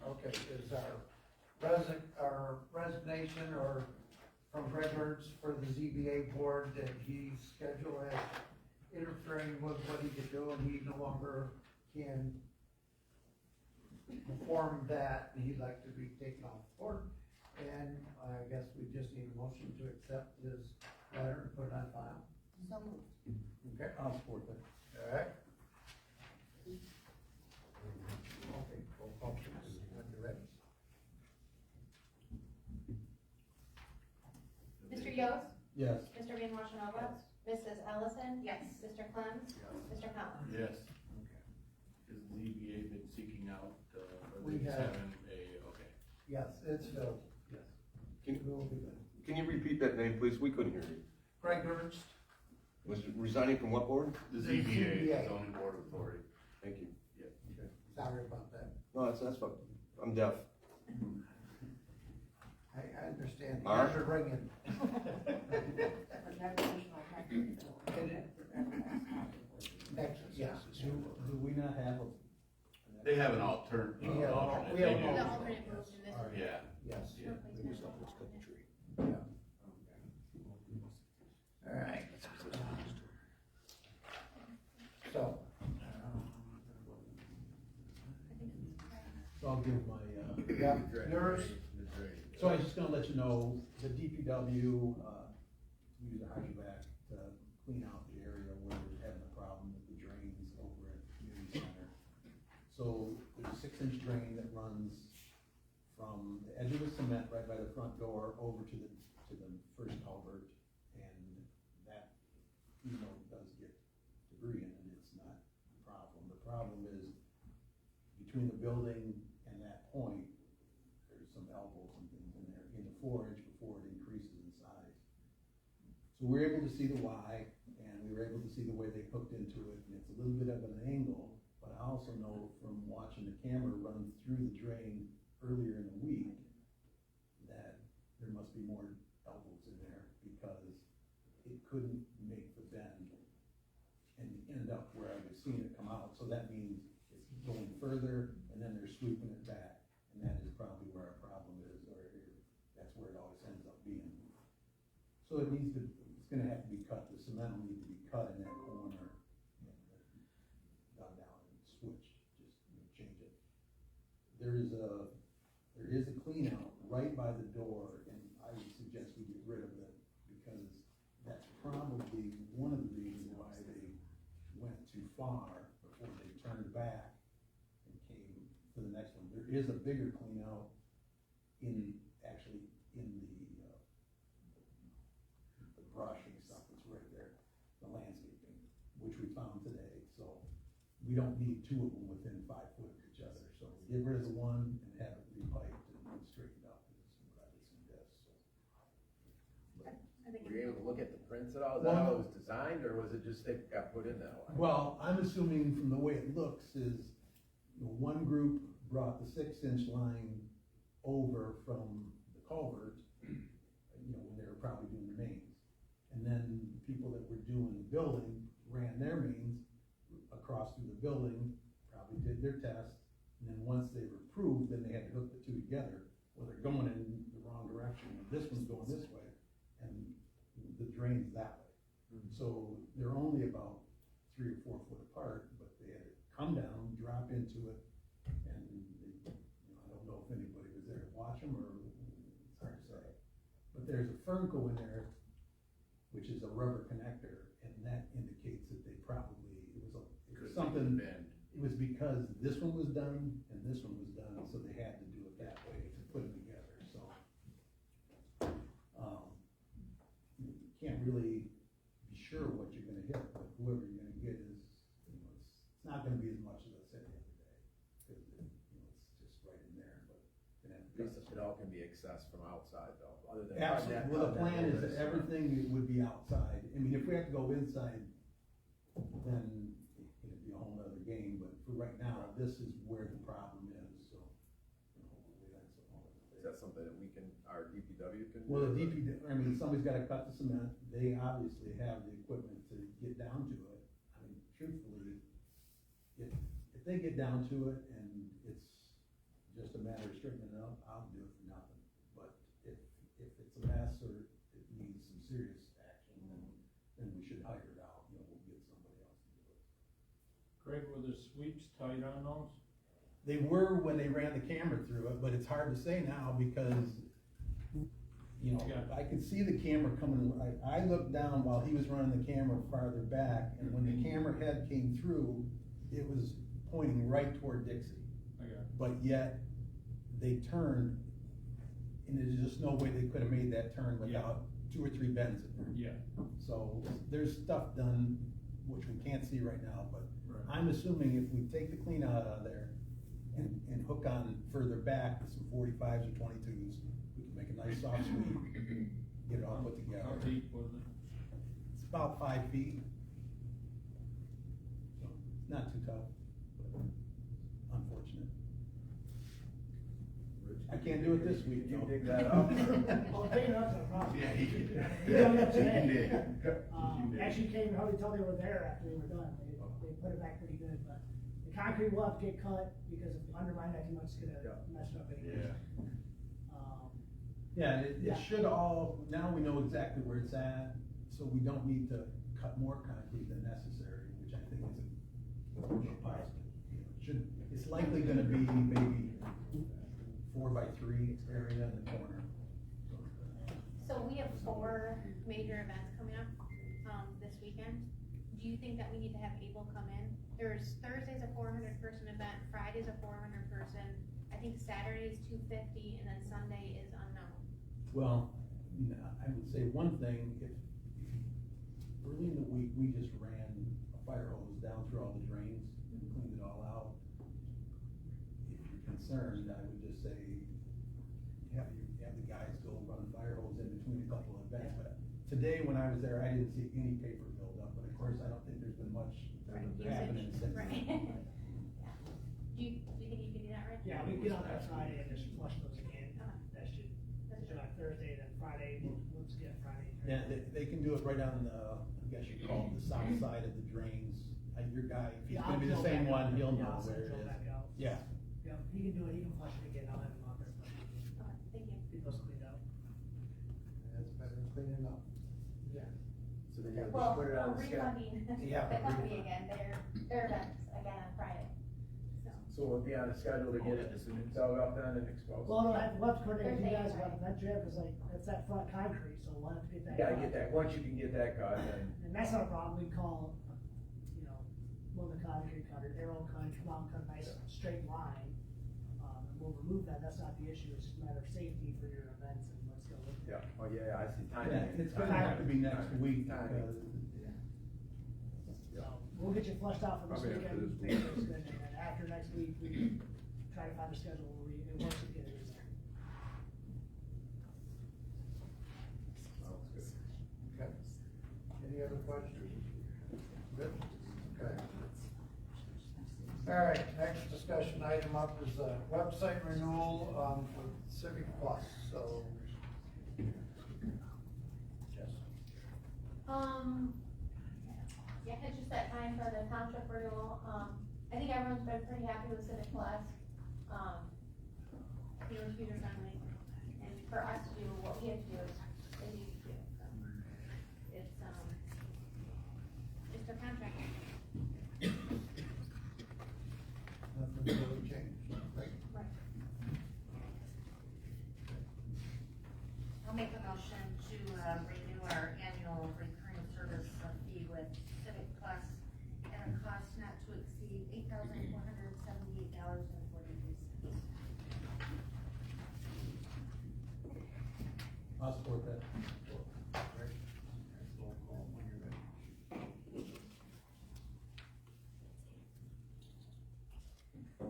okay, is our resignation or from Greg Ernst for the ZBA board that he scheduled as interfering with what he could do, and he no longer can perform that, and he'd like to be taken off board. And I guess we just need a motion to accept his letter and put it on file. So moved. Okay. I'll support that. All right. Okay, roll call please, when you're ready. Mr. Yost? Yes. Mr. Van Washenova? Mrs. Ellison? Yes. Mr. Clems? Mr. Collins? Yes. Has the ZBA been seeking out, We have. okay. Yes, it's filled. Yes. Can We'll do that. Can you repeat that name, please? We couldn't hear you. Greg Ernst. Was resigning from what board? The ZBA. ZBA, zoning board of authority. Thank you. Sorry about that. No, that's fine. I'm deaf. I understand. Mark? Ears are ringing. Next, yes. Do we not have a? They have an alternate. We have an alternate. we have They an do. The alternate moves in this one. Yeah. Yes. Yeah. All right. So. So I'll give my, Yeah, yours, so I was just gonna let you know, the DPW, used a hydrovac to clean out the area where we're having a problem with the drains over at the community center. So there's a 6-inch drain that runs from the edge of the cement right by the front door over to the first culvert. And that, does get debris in it, it's not a problem. The problem is between the building and that point, there's some elbows and things in there, in the 4-inch before it increases in size. So we were able to see the Y, and we were able to see the way they hooked into it, and it's a little bit of an angle, but I also know from watching the camera run through the drain earlier in the week, that there must be more elbows in there, because it couldn't make the bend and end up where I was seeing it come out, so that means it's going further, and then they're sweeping it back, and that is probably where our problem is, or that's where it always ends up being. So it's gonna have to be cut, the cement will need to be cut in that corner, and dug down and switched, just, change it. There is a clean out right by the door, and I would suggest we get rid of it, because that's probably one of the reasons why they went too far before they turned back and came to the next one. There is a bigger clean out actually in the brush and stuff that's right there, the landscaping, which we found today, so we don't need two of them within 5 foot of each other, so get rid of the one and have it repiped and straightened up, is what I would suggest, so. I think Were you able to look at the prints at all? Is that how it was designed, or was it just they got put in that way? Well, I'm assuming from the way it looks is, one group brought the 6-inch line over from the culvert, when they were probably doing the mains. And then the people that were doing the building ran their mains across through the building, probably did their test, and then once they were approved, then they had to hook the two together. Well, they're going in the wrong direction, and this one's going this way, and the drain's that way. So they're only about 3 or 4 foot apart, but they had to come down, drop into it, and I don't know if anybody was there to watch them, or it's hard to say. But there's a Fernco in there, which is a rubber connector, and that indicates that they probably, it was something, it was because this one was done and this one was done, so they had to do it that way to put them together, so. You can't really be sure what you're gonna hit, but whoever you're gonna get is, it's not gonna be as much as I said the other day, because, it's just right in there, but. At least it all can be accessed from outside though, other than. Absolutely, well, the plan is that everything would be outside, I mean, if we have to go inside, then it'd be a whole nother game, but for right now, this is where the problem is, so. Hopefully that's all. Is that something that our DPW can do? Well, somebody's gotta cut the cement, they obviously have the equipment to get down to it, I mean, truthfully, if they get down to it and it's just a matter of straightening it up, I'll do it for nothing. But if it's a mess or it needs some serious action, then we should hire it out, we'll get somebody else to do it. Greg, were the sweeps tight on those? They were when they ran the camera through it, but it's hard to say now because, I could see the camera coming, I looked down while he was running the camera farther back, and when the camera head came through, it was pointing right toward Dixie. Okay. But yet, they turned, and there's just no way they could have made that turn without 2 or 3 bends in there. Yeah. So, there's stuff done, which we can't see right now, but I'm assuming if we take the clean out of there and hook on further back with some 45s or 22s, we can make a nice soft sweep, get it all put together. How deep was it? It's about 5 feet. So, not too tough, but unfortunate. I can't do it this week. You though. dig that up? Well, they know that's a problem. Yeah, he did. He done that He today. did. Actually came home until they were there after they were done. They put it back pretty good, but the concrete will have to get cut because if you undermine that too much, it's gonna mess it up anyways. Yeah, it should all, now we know exactly where it's at, so we don't need to cut more concrete than necessary, which I think is a positive. You know, it's likely gonna be maybe 4x3 area in the corner. So we have 4 major events coming up, this weekend. Do you think that we need to have Abel come in? There's Thursday's a 400 person event, Friday's a 400 person, I think Saturday is 250, and then Sunday is unknown. Well, you know, I would say one thing, if early in the week, we just ran a fire hose down through all the drains and cleaned it all out. If you're concerned, I would just say, have the guys go run a fire hose in between a couple of events. But today, when I was there, I didn't see any paper buildup, but of course, I don't think there's been much happening since. Right. then. Do you think you can do that, Rich? Yeah, we can get on that Friday and just flush those again. That should, like Thursday, then Friday, we'll just get Friday. Yeah, they can do it right on the, I guess you call it the south side of the drains. Your guy, if he's gonna be the same one, he'll know where it is. Yeah. Yeah, he can do it, he can flush it again, I'll have him out there. Thank you. Get those cleaned out. That's better than cleaning up. Yeah. So then you Well, just put it on the schedule. refunding Yeah, the company refund. again, their events again on Friday. So we'll be on the schedule to get it dug up then and exposed. Well, we'll have to coordinate with you guys Thursday, about that jam, cause like, that's that front concrete, so we'll have to get that. You gotta cut. get that, once you can get that cut, then. And that's not a problem, we call, you know, one of the concrete cutters, arrow cut, come out and cut a nice straight line. And we'll remove that, that's not the issue, it's just a matter of safety for your events and let's go with it. Yeah, oh yeah, I see Yeah, timing. and it's gonna have to be next week, Timing. because So, we'll get you flushed out for this Probably after weekend, this week. and then after next week, we can try to find a schedule where it works to get it in there. Sounds good. Okay. Any other questions? Good? Okay. All right, next discussion item up is a website renewal, for Civic Plus, so. Yes. Yeah, it's just that time for the township renewal. I think everyone's been pretty happy with Civic Plus. It was user friendly, and for us to do what we have to do is easy to do. So it's just a contract. Nothing really changed, right? Right. I'll make a motion to renew our annual recurring service fee with Civic Plus at a cost not to exceed $8,478.43. I'll support that. Great. Roll call when you're ready.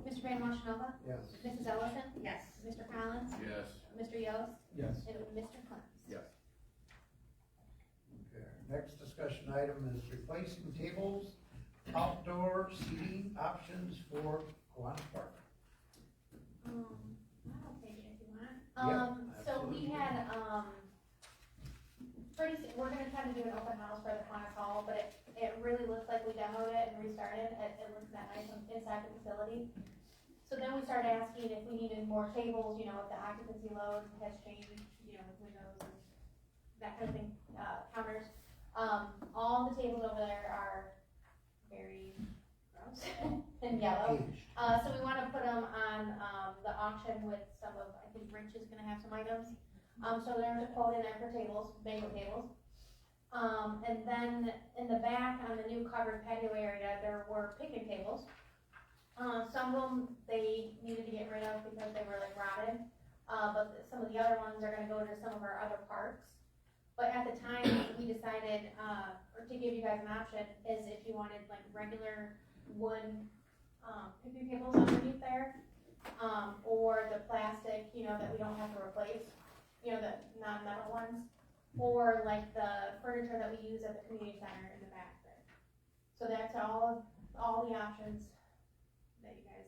Mr. Van Washenova? Yes. Mrs. Ellison? Yes. Mr. Collins? Yes. Mr. Yost? Yes. And Mr. Clemens? Yes. Okay, our next discussion item is replacing tables, outdoor seating options for Kiwanis Park. I'll take it if you want. Yeah, So we absolutely. had, we're gonna try to do an open house for the Kiwanis Hall, but it really looks like we demoed it and restarted, it looks that nice inside the facility. So then we started asking if we needed more tables, you know, if the occupancy load has changed, you know, with windows and that kind of thing, counters. All the tables over there are very gross and yellow. So we wanna put them on, the auction with some of, I think Rich is gonna have some items. So there's a quote in there for tables, banquet tables. And then in the back on the new covered patio area, there were picnic tables. Some of them, they needed to get rid of because they were like rotted. But some of the other ones are gonna go to some of our other parks. But at the time, we decided, or to give you guys an option, is if you wanted like regular wood, picnic tables underneath there, or the plastic, you know, that we don't have to replace, you know, the non-metal ones. or like the furniture that we use at the community center in the back there. So that's all the options that you guys,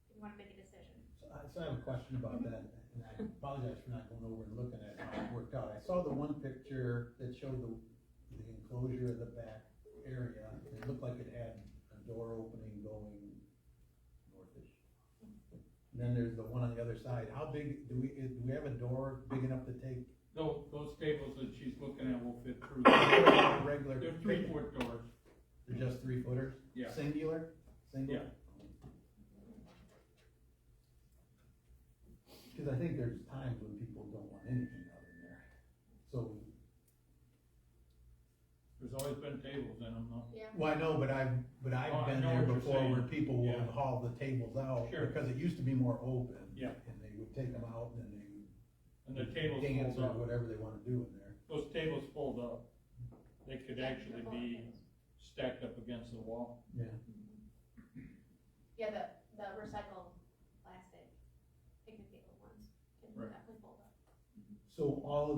if you wanna make a decision. So I have a question about that, and I apologize for not going over and looking at how it worked out. I saw the one picture that showed the enclosure of the back area. It looked like it had a door opening going northish. And then there's the one on the other side. How big, do we have a door big enough to take? Those tables that she's looking at will fit through. Regular. They're 3-foot doors. They're just 3-footers? Yeah. Singular? Yeah. Cause I think there's times when people don't want anything out in there. So, There's always been tables in them, though. Yeah. well, I know, but I've Oh, I been know there what you're before where saying. people would Yeah. haul the tables out. Sure. Because it used to be more open. Yeah. And they would take them out and then they And the would tables dance fold or up. whatever they wanna do in there. Those tables fold up. They could Yeah, actually they're folding be tables. stacked up against the wall. Yeah. Yeah, the recycled plastic picnic table ones can Right. definitely fold up. So all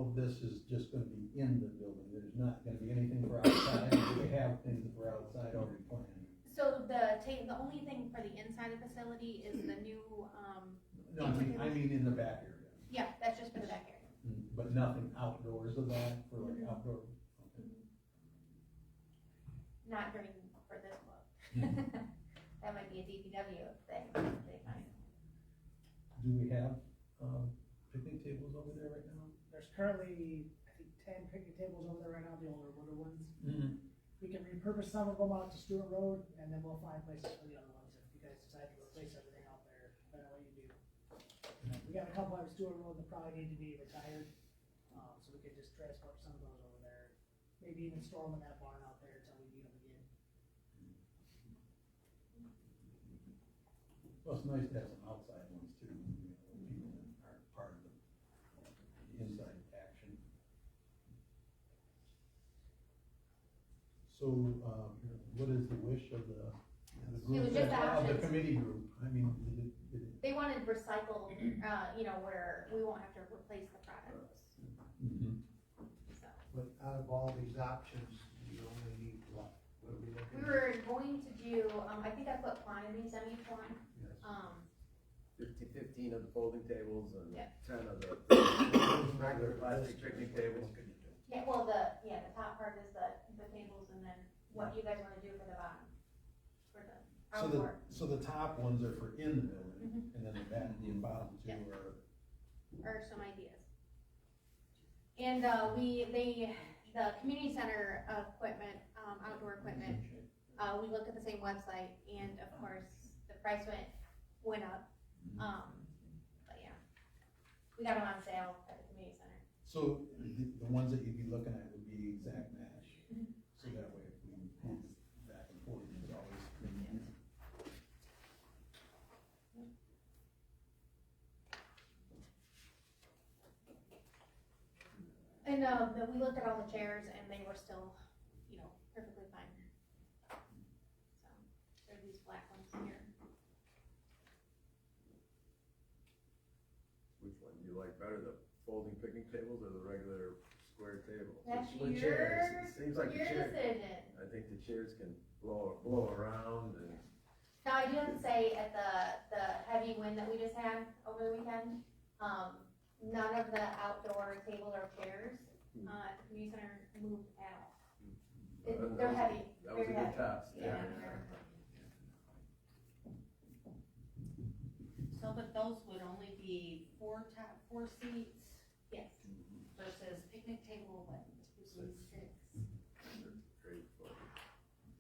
of this is just gonna be in the building, there's not gonna be anything for outside, or do they have things for outside already planned? So the only thing for the inside of the facility is the new, No, I mean in the back area. yeah, that's just for the back area. But nothing outdoors of that, for like outdoor? Not during, for this club. That might be a DPW thing, they find. Do we have, picnic tables over there right now? There's currently, I think, 10 picnic tables over there right now, the older wooden ones. Mm-hmm. We can repurpose some of them out to Stewart Road, and then we'll find places for the other ones if you guys decide to replace everything out there, depending on what you do. We got a couple on Stewart Road that probably need to be retired, so we could just transport some of those over there. Maybe even store them in that barn out there until we need them again. Well, it's nice to have some outside ones too, you know, people that aren't part of the inside action. So, what is the wish of the It was just of the options. committee group? I mean, did it? They wanted recycled, where we won't have to replace the products, Mhm. so. But out of all these options, you only need what? What are we looking We at? were going to do, I think I put quantities on each one, Yes. 15 of the folding tables and Yeah. 10 of the regular plastic picnic tables. yeah, well, the top part is the tables, and then what you guys wanna do for the bottom, for the outdoor. So the top ones are for in the building, Mhm. and then the bottom two Yeah. Or some ideas. And, the community center equipment, outdoor equipment, we looked at the same website, and of course, the price went up. But yeah, we got them on sale at the community center. So the ones that you'd be looking at would be exact match, Mhm. so that way if we move back and forth, we could always. And, we looked at all the chairs, and they were still, perfectly fine. So, they're these black ones here. Which one do you like better, the folding picnic tables or the regular square tables? That's With your, chairs. It seems like the your chair, decision. I think the chairs can blow around and. Now, I do have to say, at the heavy wind that we just had over the weekend, none of the outdoor tables or chairs, at the community center moved at all. They're heavy, That was a very good heavy. test, yeah. So, but those would only be 4 seats Yes. versus picnic table, what, 6? Great.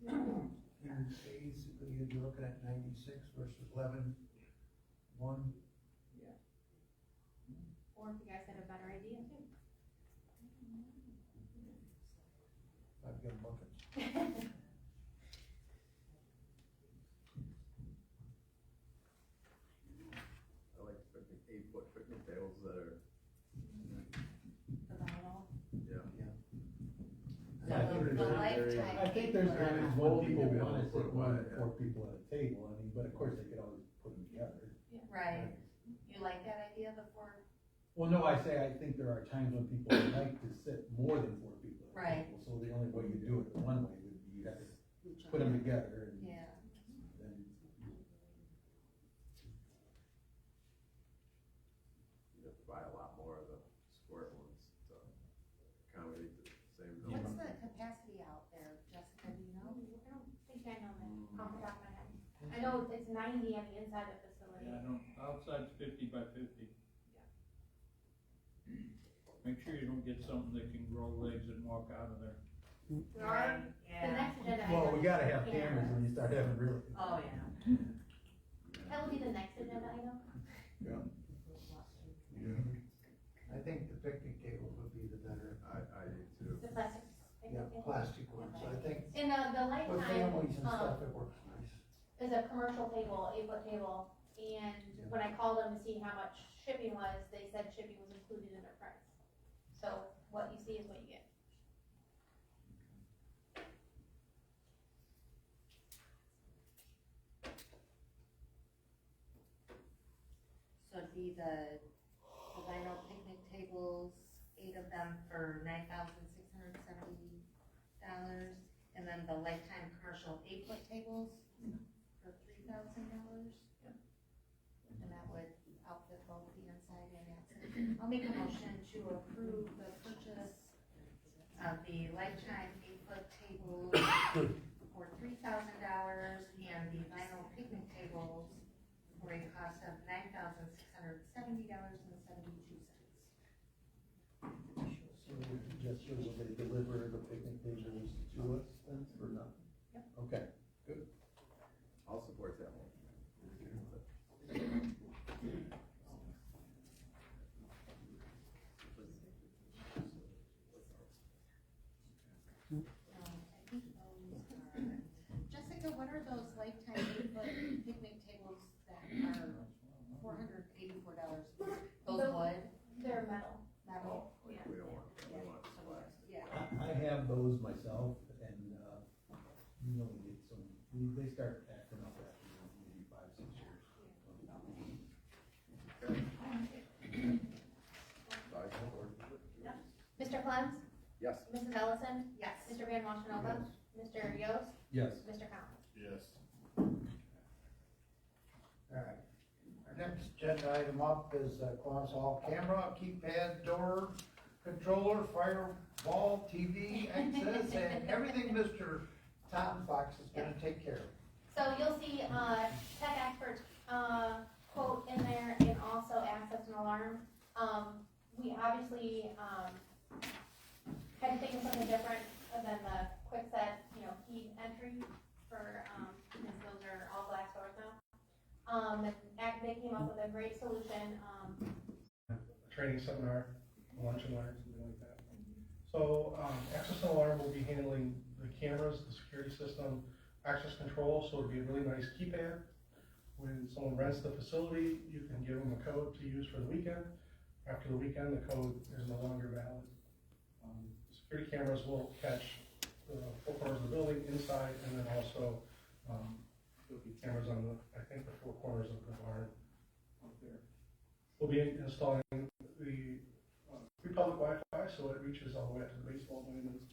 And basically, you'd be looking at 96 versus 11, 1. Or if you guys had a better idea too. I've got buckets. I like picnic, 8-foot picnic tables that are, yeah. I think there's times when people want to sit more than 4 people at a table, but of course they could always put them together. Right. You like that idea, the 4? Well, no, I think there are times when people like to sit more than 4 people at a Right. table, so the only way you do it one way would be you have to put them together and Yeah. then. You have to buy a lot more of the square ones to accommodate the same What's number. the capacity out there, Jessica, do you know? I don't think I know that off the top of my head. I know it's 90 on the inside of the facility. Yeah, I don't, outside's 50 by 50. Make sure you don't get something that can grow legs and walk out of there. There are, the next agenda item. Well, we gotta have is cameras when you start having real. Oh, yeah. That will be the next agenda item. Yeah. I think the picnic tables would be the better, I do too. The plastic. plastic ones, I think. And the With lifetime, families and stuff, it works nice. is a commercial table, 8-foot table, and when I called them to see how much shipping was, they said shipping was included in their price. So what you see is what you get. So it'd be the vinyl picnic tables, 8 of them for $9,670, and then the lifetime commercial 8-foot tables for $3,000. And that would outfit both the inside and outside. I'll make a motion to approve the purchase of the lifetime 8-foot tables for $3,000 and the vinyl picnic tables for a cost of $9,670.72. So just sure will they deliver the picnic tables to us then, or not? Yep. Okay, good. I'll support that one. I think those are, Jessica, what are those lifetime 8-foot picnic tables that are $484? Those wood? They're metal. Metal? Yeah. We don't want, we want plastic. Yeah. I have those myself, and, you only get some, they start acting up after maybe 5, 6 years. Mr. Clem? Yes. Mrs. Ellison? Yes. Mr. Van Wossenova? Mr. Yost? Yes. Mr. Collins? Yes. Alright, our next agenda item up is Columbus Hall camera, keypad, door controller, firewall, TV access, and everything Mr. Tom Fox is gonna take care of. So you'll see, tech experts, quote in there, and also access and alarm. We obviously, had to think of something different than the quick set, key entry for, because those are all glass doors now. And they came up with a great solution, training seminar, lunch and learn, something like that. So, access and alarm will be handling the cameras, the security system, access control, so it'll be a really nice keypad. When someone rents the facility, you can give them a code to use for the weekend. After the weekend, the code is no longer valid. Security cameras will catch the 4 corners of the building inside, and then also, there'll be cameras on I think the 4 corners of the barn out there. We'll be installing the free public Wi-Fi, so it reaches all the way up to the baseball diamonds.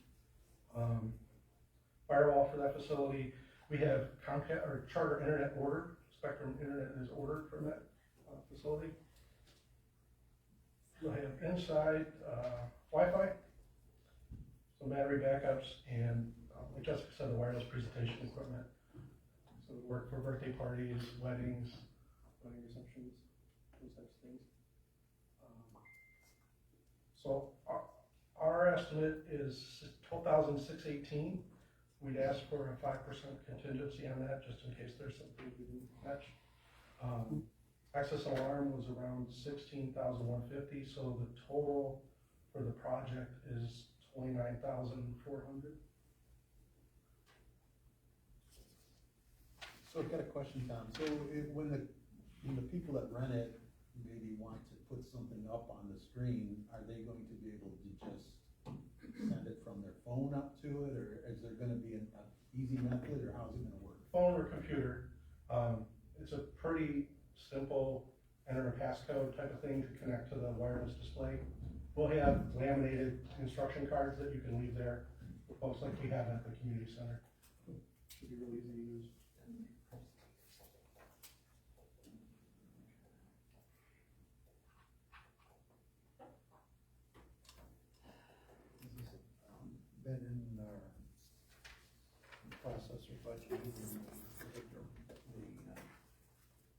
Firewall for that facility. We have Comcast or Charter Internet ordered. Spectrum Internet is ordered from that facility. We'll have inside Wi-Fi, some battery backups, and like Jessica said, the wireless presentation equipment. So we work for birthday parties, weddings, wedding receptions, those types of things. So our estimate is $12,618. We'd ask for a 5% contingency on that, just in case there's something we didn't catch. Access alarm was around $16,150, so the total for the project is $29,400. So I've got a question, Tom. So when the people that rent it maybe want to put something up on the screen, are they going to be able to just send it from their phone up to it, or is there gonna be an easy method, or how's it gonna work? Phone or computer. It's a pretty simple enter a passcode type of thing to connect to the wireless display. We'll have laminated instruction cards that you can leave there, folks like we have at the community center. Should be really easy to use. Been in our process of budgeting and the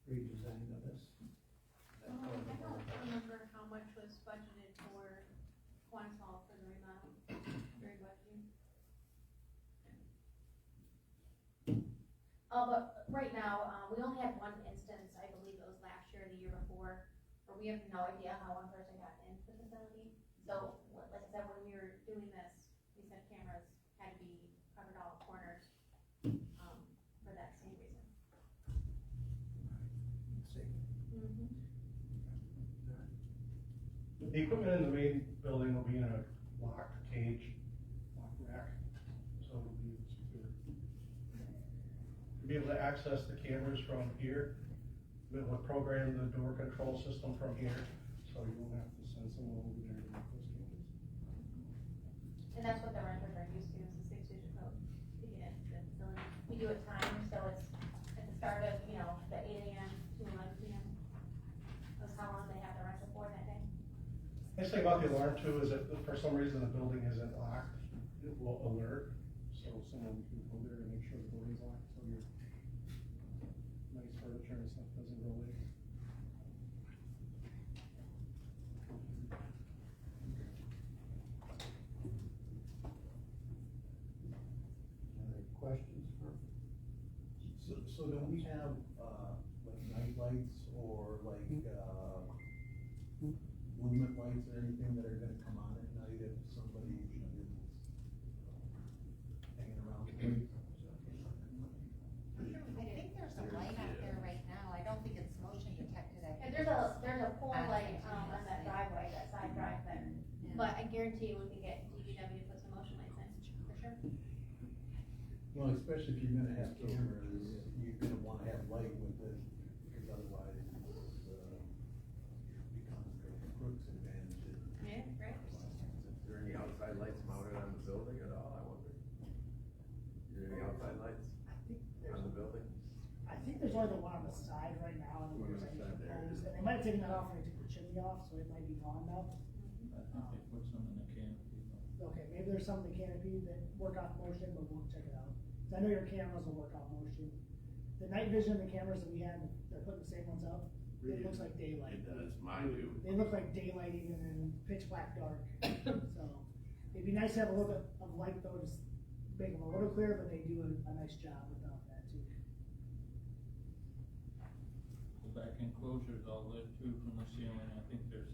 redesign of this. I don't remember how much was budgeted for Quan's Hall for the remodel during budgeting. But right now, we only had one instance, I believe it was last year or the year before, where we have no idea how one person got into the facility. So, like I said, when we were doing this, we said cameras had to be covered all corners, for that same reason. The equipment in the main building will be in a locked cage, locked rack, so it'll be secure. You'll be able to access the cameras from here. We'll be able to program the door control system from here, so you won't have to send someone over there to make those changes. And that's what the renters are used to, is the 6-digit code to get into the facility. We do it timed, so it's at the start of, the 8 AM to 11 PM. That's how long they have the rental for that day. Nice thing about the alarm too is that if for some reason the building isn't locked, it will alert, so someone can go there and make sure the building's locked, so your nice furniture and stuff doesn't go late. Other questions for? So don't we have, like night lights or like, movement lights or anything that are gonna come on at night if somebody is hanging around the place? I think there's a light out there right now, I don't think it's motion detected. And there's a pole light, on that driveway, that side drive there. But I guarantee you we can get DPW to put some motion lights in, for sure. Well, especially if you're gonna have cameras, you're gonna wanna have light with it, because otherwise it's, becomes the crook's advantage. Yeah, right. Is there any outside lights mounted on the building at all, I wonder? Is there any outside lights on the building? I think there's only the one on the side right now, and there's any proposed, and they might have taken that off when they took the chimney off, so it might be gone now. I think they put some in the canopy. Okay, maybe there's some in the canopy that work off motion, but we'll check it out. 'Cause I know your cameras will work off motion. The night vision of the cameras that we have, they're putting the same ones up, it looks like daylight. It does, mine do. They look like daylighting and then pitch black dark, so it'd be nice to have a little bit of light though, just make them a little clearer, but they do a nice job without that too. The back enclosure's all lit too from the ceiling, I think there's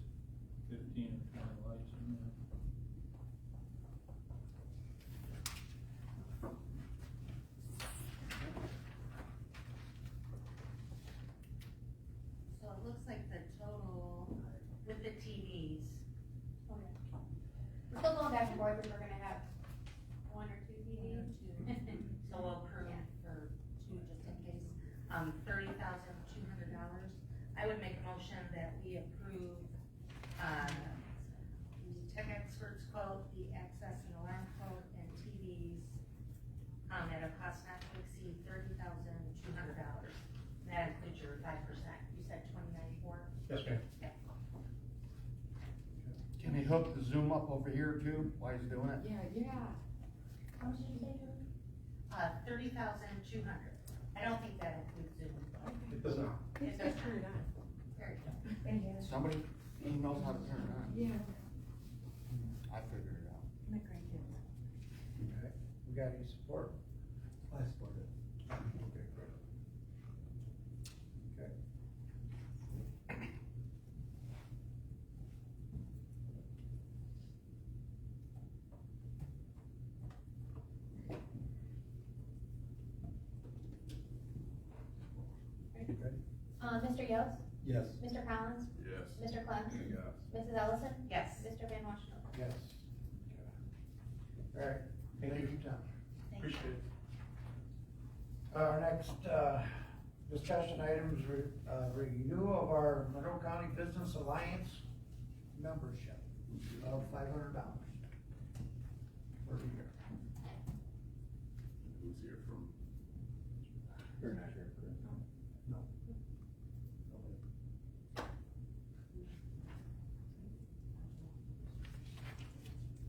15 or 20 lights in there. So it looks like the total with the TVs. Okay. We're still going back and forth if we're gonna have 1 or 2 TVs. So we'll approve for 2 just in case, $30,200. I would make a motion that we approve, the tech experts quote, the access and alarm quote, and TVs, at a cost not to exceed $30,200. That includes your 5%, you said 29.4? Yes, ma'am. Can he hook the Zoom up over here too, while he's doing it? Yeah. How much did you say, Julie? 30,200. I don't think that includes Zoom. It does not. It does turn it on. Very good. Somebody, he knows how to turn it on. Yeah. I figured it out. My grandkids. Okay, we got any support? I support it. Okay, great. Okay. Mr. Yost? Yes. Mr. Collins? Yes. Mr. Clem? Yes. Mrs. Ellison? Yes. Mr. Van Washington? Yes. All right, thank you, Tom. Appreciate it. Our next, Discussion items, renew of our Monroe County Business Alliance membership of $500 for the year. Who's here from? You're not here, correct? No.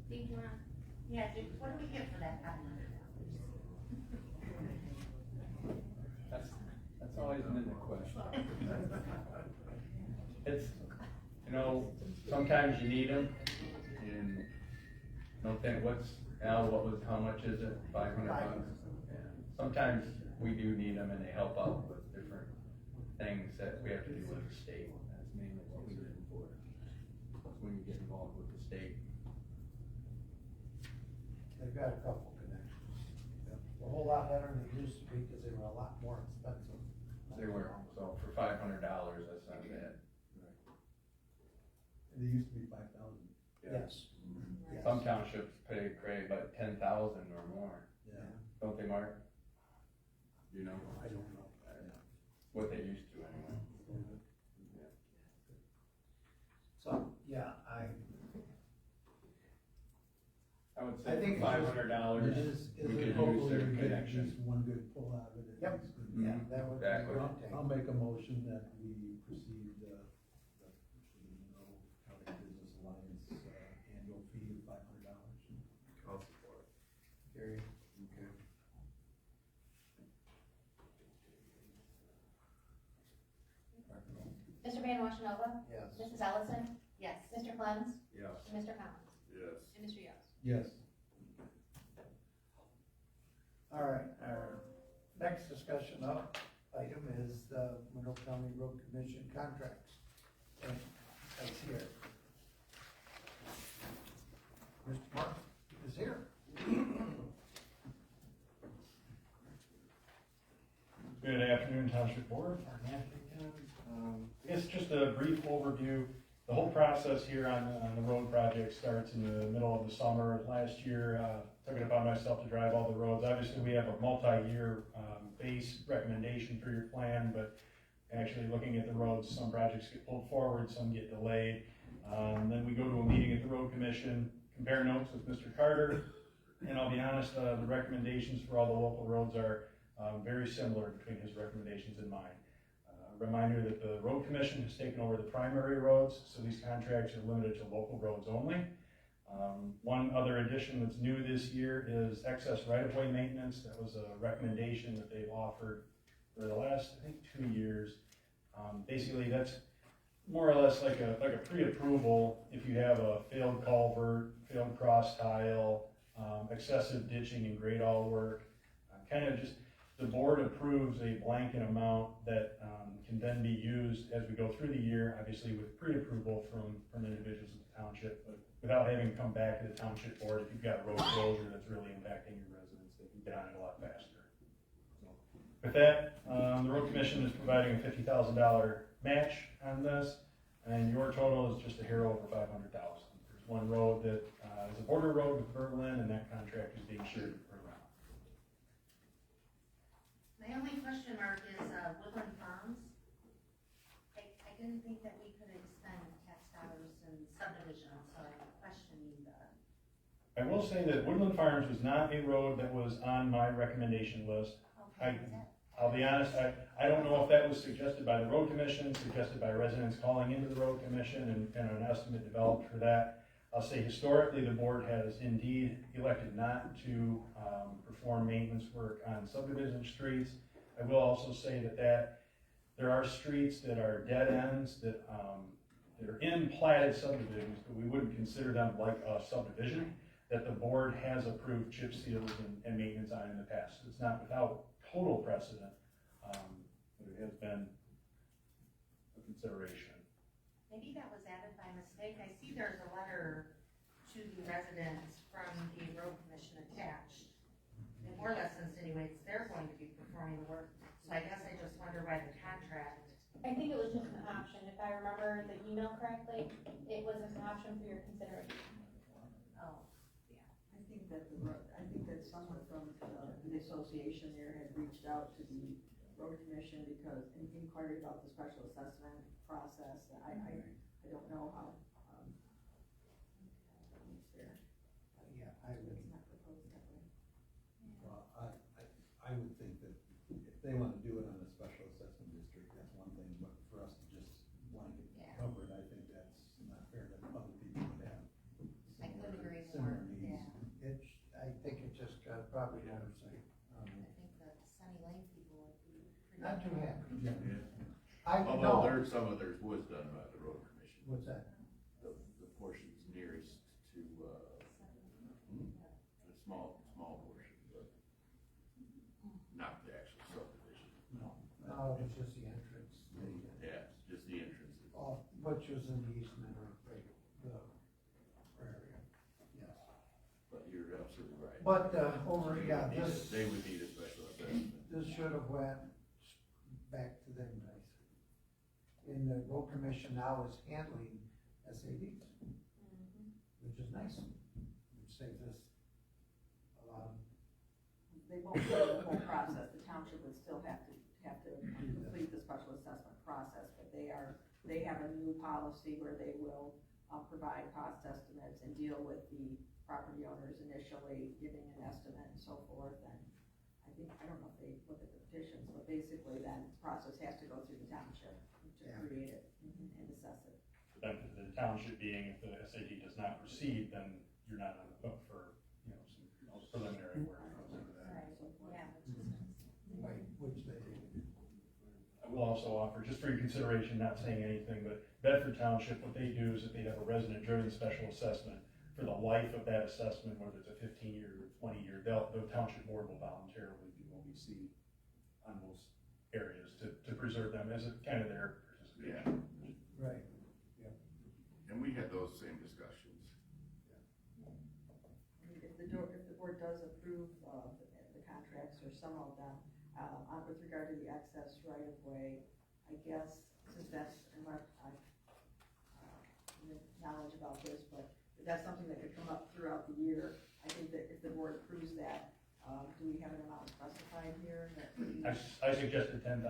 Steve, you wanna, yeah, what do we get for that $500? That's always been the question. It's, sometimes you need them, and don't think how much is it, $500? Yeah. Sometimes we do need them, and they help out with different things that we have to do with the state. That's mainly what we need them for. When you get involved with the state. They've got a couple connections. A whole lot better than they used to be because they were a lot more expensive. They were, so for $500, that's not bad. They used to be 5,000. Yes. Yes. Some townships pay about 10,000 or more. Yeah. Don't they, Mark? You know? I don't know. What they used to anyway. So, yeah, I would I say think for $500, we could use their connection. Just one good pull out of it. Yep. Yeah, that would be Exactly. great. I'll make a motion that we proceed, the Monroe County Business Alliance, annual fee of $500. I'll support. Gary, okay. Mr. Van Washenova? Yes. Mrs. Ellison? Yes. Mr. Clens? Yes. And Mr. Collins? Yes. And Mr. Yost? Yes. All right, our next discussion item is the Monroe County Road Commission contracts. And that's here. Mr. Mark is here. Good afternoon, Township Board. I guess just a brief overview. The whole process here on the road project starts in the middle of the summer. Last year, took it upon myself to drive all the roads. Obviously, we have a multi-year base recommendation for your plan, but actually looking at the roads, some projects get pulled forward, some get delayed. Then we go to a meeting at the Road Commission, compare notes with Mr. Carter, and I'll be honest, the recommendations for all the local roads are very similar between his recommendations and mine. Reminder that the Road Commission has taken over the primary roads, so these contracts are limited to local roads only. One other addition that's new this year is excess right-of-way maintenance. That was a recommendation that they've offered for the last, I think, 2 years. Basically, that's more or less like a pre-approval if you have a failed culvert, failed cross tile, excessive ditching and grade all work. Kind of just the board approves a blanket amount that can then be used as we go through the year, obviously with pre-approval from individuals in the township, but without having to come back to the township board if you've got road closure that's really impacting your residents, they can get on it a lot faster. So, with that, the road commission is providing a $50,000 match on this, and your total is just a hair over $500,000. There's one road that is a border road with Berlin, and that contract is being shared with Berlin. My only question mark is, Woodland Farms. I didn't think that we could expend tax dollars in subdivision, so I'm questioning the. I will say that Woodland Farms was not a road that was on my recommendation list. Okay, I'll be honest, I don't know if that was suggested by the road commission, suggested by residents calling into the road commission, and an estimate developed for that. I'll say historically, the board has indeed elected not to perform maintenance work on subdivision streets. I will also say that there are streets that are dead ends that are in platted subdivisions, but we wouldn't consider them like a subdivision, that the board has approved chip seals and maintenance on in the past. It's not without total precedent, but it has been a consideration. Maybe that was added by mistake. I see there's a letter to the residents from the road commission attached. And more or less insinuates they're going to be performing the work. So I guess I just wonder why the contract. I think it was just an option, if I remember the email correctly, it was an option for your consideration. Oh, I think that someone from the association there had reached out to the road commission because inquiry about the special assessment process, I don't know how, it's there. Yeah, I would. It's not proposed that way. Well, I would think that if they wanna do it on a special assessment district, that's one thing, but for us to just blanket cover it, I think that's not fair that other people would have. I couldn't agree similar more, needs. yeah. I think it just got probably out of sight. I think the Sunny Lane people would be pretty. Not too happy. Although some of theirs was done by the road commission. What's that? The portions nearest to, a small portion, but not the actual subdivision. No, it's just the entrance. Yeah, just the entrances. All, which was in the easement or the area, yes. But you're absolutely right. But, this. They would need a special assessment. This should have went back to them guys. And the road commission now is handling SADs, which is nice. It saves us a lot of. They won't do the whole process, the township would still have to complete the special assessment process, but they have a new policy where they will provide cost estimates and deal with the property owners initially, giving an estimate and so forth, and I don't know if they look at the petitions, but basically then the process has to go through the township to create it and assess it. Then the township being, if the SAD does not proceed, then you're not on the hook for, some preliminary work. Right, which they. I will also offer, just for your consideration, not saying anything, but Bedford Township, what they do is if they have a resident-driven special assessment, for the life of that assessment, whether it's a 15-year or 20-year, the township board will voluntarily do OBC on those areas to preserve them as a kind of their participation. Right. And we had those same discussions. If the board does approve the contracts or some of them, with regard to the access right of way, I guess, since that's, and I have knowledge about this, but if that's something that could come up throughout the year, I think that if the board approves that, do we have an amount specified here? I suggested 10,000.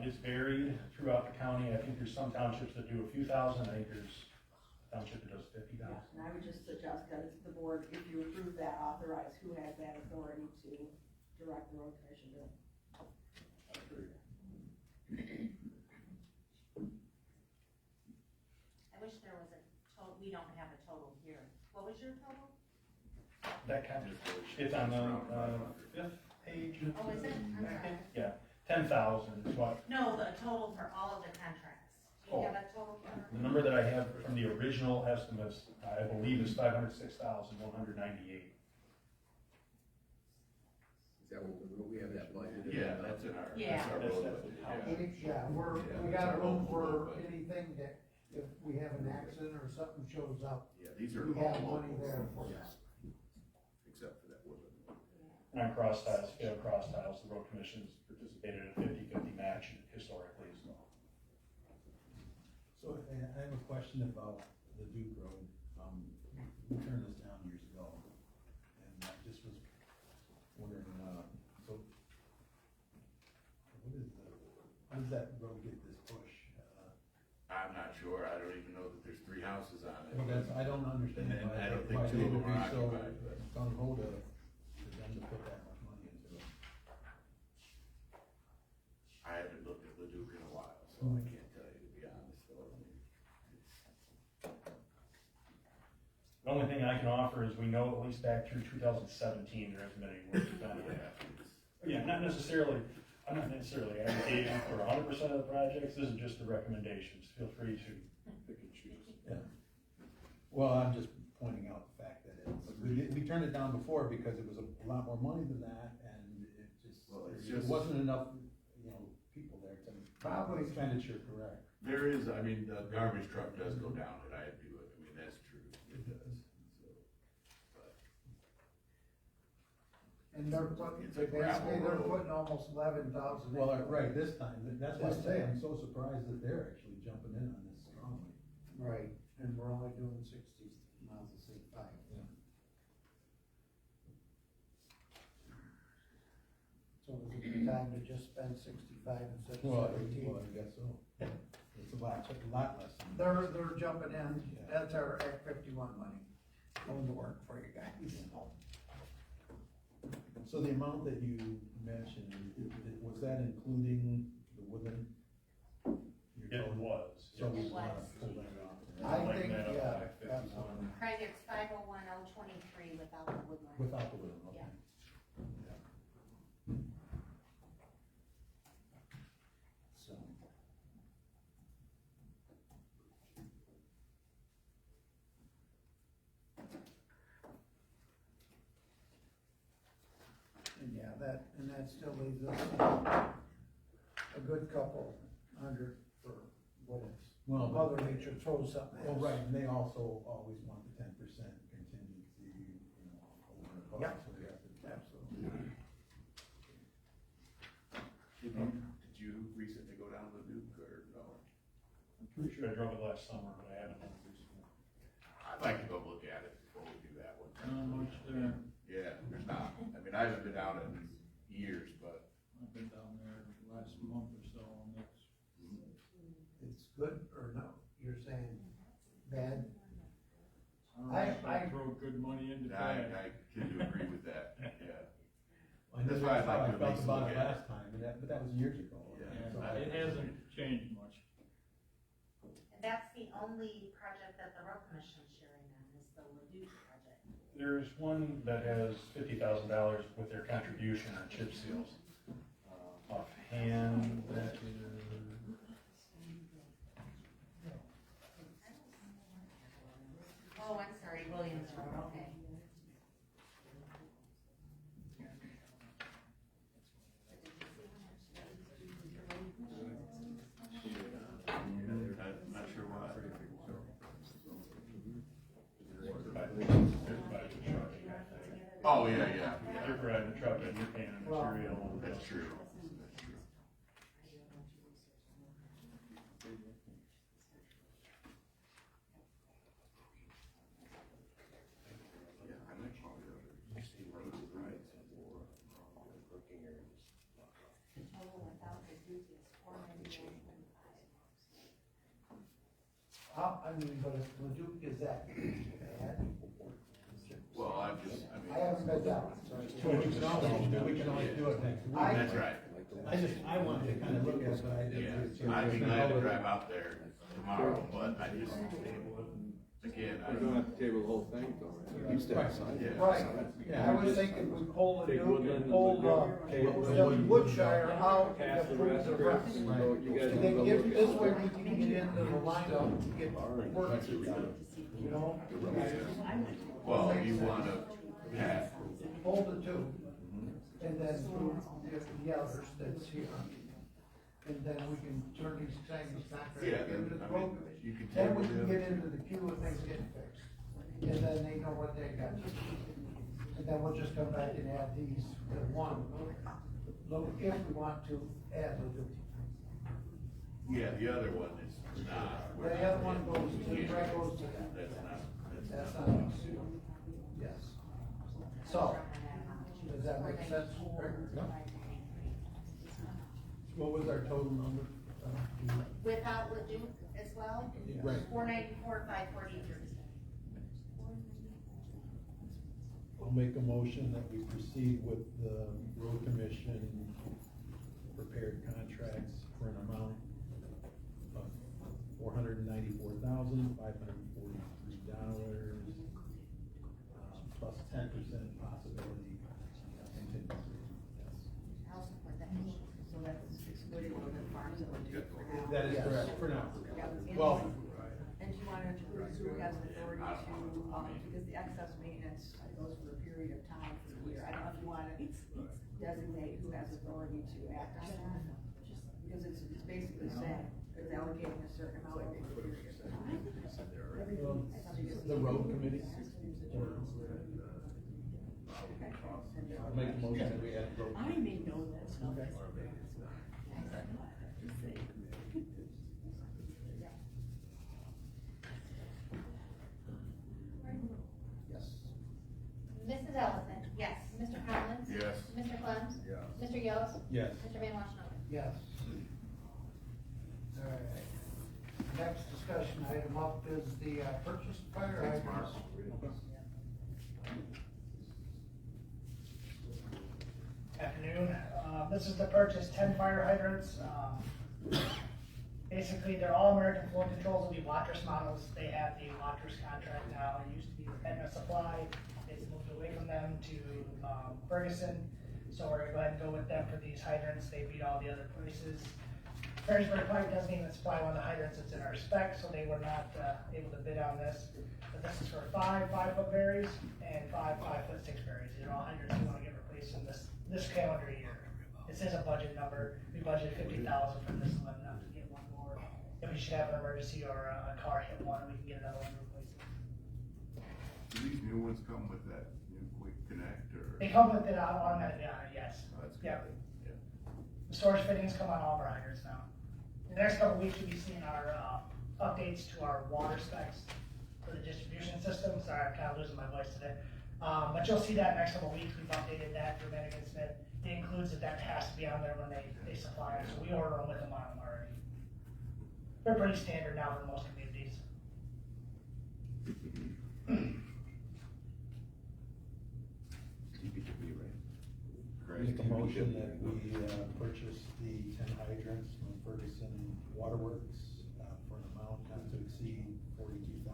It's varied throughout the county. I think there's some townships that do a few thousand. I think there's a township that does 50,000. Yeah, and I would just suggest that it's the board, if you approve that, authorize who has that authority to direct the road commission to. I wish there was a total, we don't have a total here. What was your total? That kind of, it's on the 5th page. Oh, is it? I'm sorry. Yeah, 10,000 is what, No, the total for all of the contracts. Do you have a total for? the number that I have from the original estimates, I believe is 506,198. Is that what we have that budgeted? Yeah, that's in our, Yeah. that's our road budget, Yeah, we got a room for anything that, if we have an accident or something shows up, Yeah, these are we have all money local. there for that. Except for that woodland. And on cross tiles, failed cross tiles, the road commission's participated in a 50-50 match historically as well. So, I have a question about the Duke Road. We turned this down years ago, and I just was wondering, so, how does that road get this push? I'm not sure, I don't even know that there's 3 houses on it. Well, I don't understand And why I don't why think 2 they of them would are be so occupied, but. gung ho to them to put that much money into it. I haven't looked at Leduc in a while, so I can't tell you, to be honest, so. The only thing I can offer is we know at least back through 2017, there hasn't been any work done yet. Yeah, I'm not necessarily advocating for 100% of the projects, this is just the recommendations, feel free to pick and choose. Yeah. Well, I'm just pointing out the fact that we turned it down before because it was a lot more money than that, and it just wasn't enough, people there to Probably. expenditure correct. There is, I mean, the garbage truck does go down at I do it, I mean, that's true, it does, so. But And they're putting, It's a gravel basically, they're road. putting almost 11,000. Well, right, this time, that's why I say, I'm so surprised that they're actually jumping in on this strongly. Right, and we're only doing 60 miles instead of 5. Yeah. So is it the time to just spend 65 instead Well, of 17. I guess so. It's a lot less. They're jumping in, that's our Act 51 money, going to work for you guys. So the amount that you mentioned, was that including the woodland? It was. So we It wanna was. pull that off. I Like think, that up yeah, by 51. absolutely. Craig, it's 501,023 without the woodland. Without the woodland, okay. Yeah. So. And yeah, that still leaves us a good couple hundred for what it's, Well, Mother Nature throws something at Well, us. right, and they also always want the 10% contingency, you know, over the cost. Yep. So we have to. Absolutely. Did you recently go down to Duke or no? I'm pretty sure I drove it last summer, but I haven't done it recently. I'd like to go look at it before we do that one. Not much there. Yeah, there's not. I mean, I haven't been down in years, but I've been down there last month or so, and It's good or no? You're saying bad? I throw good money into I that. tend to agree with that, yeah. And That's that's why I'd how like I to at felt least about look it at it. last time, but that was years ago. Yeah. So It hasn't changed much. And that's the only project that the road commission's sharing on, is the Ledoux project. There's one that has $50,000 with their contribution on chip seals. Offhand, that is. Oh, I'm sorry, Williams Road, okay. I'm not sure why. Oh, yeah, yeah. You're driving the truck and you're paying the material. That's true. I mean, but if Leduc is that bad, Well, I haven't been down, so it's So we can always do it next week. That's right. I wanted to kind of look at it, but I didn't. Yeah, I'd be glad to drive out there tomorrow, but I just, again, We don't have to table the whole thing, though, right? You stay outside. Yeah. right, I was thinking we pull Leduc and pull, Woodshire out and approve the rest. And then get, this way we can get into the lineup and get work, you know? well, you wanna have, Hold the two, and then approve the others that's here. And then we can turn these things back Yeah, into the then, I road mean, commission. you can Then table we can them. get into the queue of things getting fixed, and then they know what they got. And then we'll just come back and add these, the one, if we want to add the two. yeah, the other one is not. The other one goes to, right goes to that. That's not. That's not us. Yes. So, does that make sense? Rick? What was our total number? Without Ledoux as well? Right. 494, 543. I'll make a motion that we proceed with the road commission prepared contracts for an amount of $494,543, plus 10% possibility contingency. I'll support that. So that's excluding the farms that we do for now. That is correct, for now. Yeah, Well, and do you want to include who has authority to, because the excess maintenance goes for a period of time for the year. I don't know if you want to designate who has authority to act on that, because it's basically saying, it's allocating a certain amount over a period of time. the road committee. I'll make a motion that we add road. I may know that stuff. Yes. Mrs. Ellison? Yes. Mr. Collins? Yes. Mr. Clem? Yes. Mr. Yost? Yes. Mr. Van Washington? Yes. All right. Next discussion item up is the purchase of fire hydrants. Afternoon. This is to purchase 10 fire hydrants. Basically, they're all American Flow Controls. Will be Watrous models. They have the Watrous contract now. It used to be with Aetna Supply. It's moved away from them to Ferguson. So we're gonna go ahead and go with them for these hydrants. They beat all the other places. Fredericksburg Pipe doesn't even supply one of the hydrants that's in our spec, so they were not able to bid on this. But this is for 5 5-foot berries and 5 5-foot 6 berries. These are all hydrants we want to get replaced in this calendar year. This is a budget number. We budgeted $50,000 for this one, not to get one more. If we should have an emergency or a car hit one, we can get another one to replace it. Do these new ones come with that new quick connect or? They come with it automatic on it, yes. Oh, that's good. Yep. The storage fittings come on all of our hydrants now. The next couple of weeks, you'll be seeing our updates to our water specs for the distribution system. Sorry, I'm kind of losing my voice today. But you'll see that next couple of weeks. We've updated that for Bennigan Smith. It includes that has to be on there when they supply it. So we order them with them on them already. They're pretty standard now for most communities. DPW, right? Make a motion that we purchase the 10 hydrants from Ferguson Waterworks for an amount not to exceed $42,850.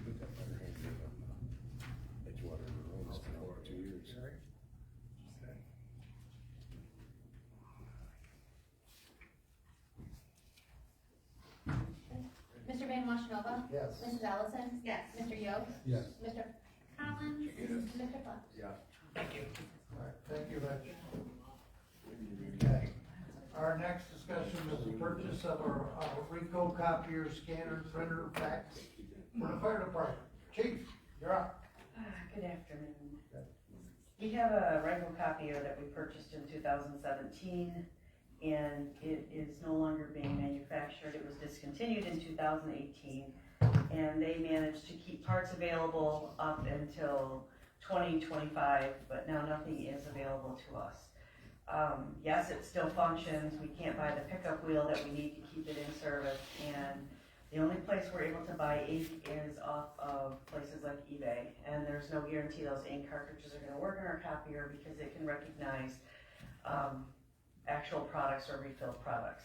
Put that fire hydrant on Edgewater Road, it's been over 2 years. Mr. Van Washenova? Yes. Mrs. Ellison? Yes. Mr. Yost? Yes. Mr. Collins? Mr. Cluck? Yeah. Thank you. All right, thank you, Rich. Okay. Our next discussion is the purchase of our Rico copier, scanner, printer, fax for the fire department. Chief, you're up. Good afternoon. We have a Rico copier that we purchased in 2017, and it is no longer being manufactured. It was discontinued in 2018, and they managed to keep parts available up until 2025, but now nothing is available to us. Yes, it still functions. We can't buy the pickup wheel that we need to keep it in service, and the only place we're able to buy ink is off of places like eBay, and there's no guarantee those ink cartridges are going to work in our copier because it can recognize actual products or refilled products.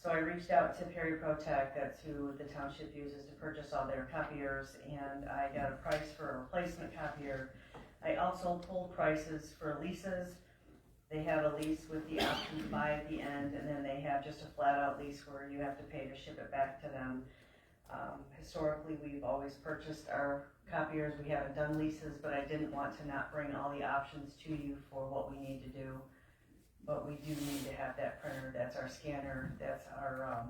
So I reached out to Perry Protech, that's who the township uses to purchase all their copiers, and I got a price for a replacement copier. I also pulled prices for leases. They have a lease with the option to buy at the end, and then they have just a flat out lease where you have to pay to ship it back to them. Historically, we've always purchased our copiers. We haven't done leases, but I didn't want to not bring all the options to you for what we need to do. But we do need to have that printer. That's our scanner, that's our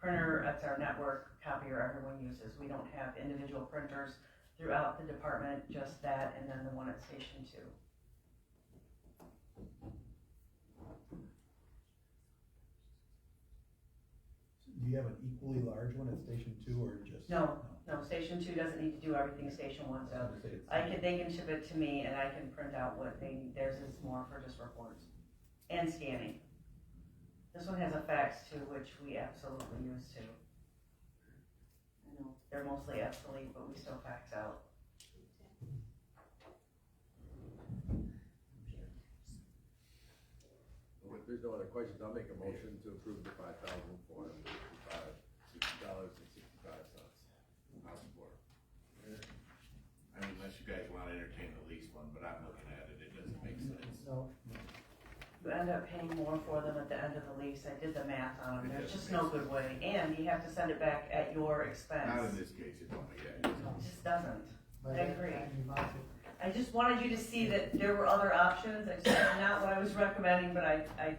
printer, that's our network copier everyone uses. We don't have individual printers throughout the department, just that and then the one at Station 2. Do you have an equally large one at Station 2 or just? No, Station 2 doesn't need to do everything Station 1 does. They can ship it to me and I can print out what they need. Theirs is more for just reports and scanning. This one has a fax too, which we absolutely use too. I know, they're mostly obsolete, but we still fax out. If there's no other questions, I'll make a motion to approve the $5,455.65. I'll support. I mean, unless you guys wanna entertain the lease one, but I'm looking at it, it doesn't make sense. No. You end up paying more for them at the end of the lease. I did the math on them. It There's doesn't just no make good way. And you have to send it back at your expense. Not in this case, it don't, yeah. It just doesn't. By I that agree. time, you might have- I just wanted you to see that there were other options. It's not what I was recommending, but I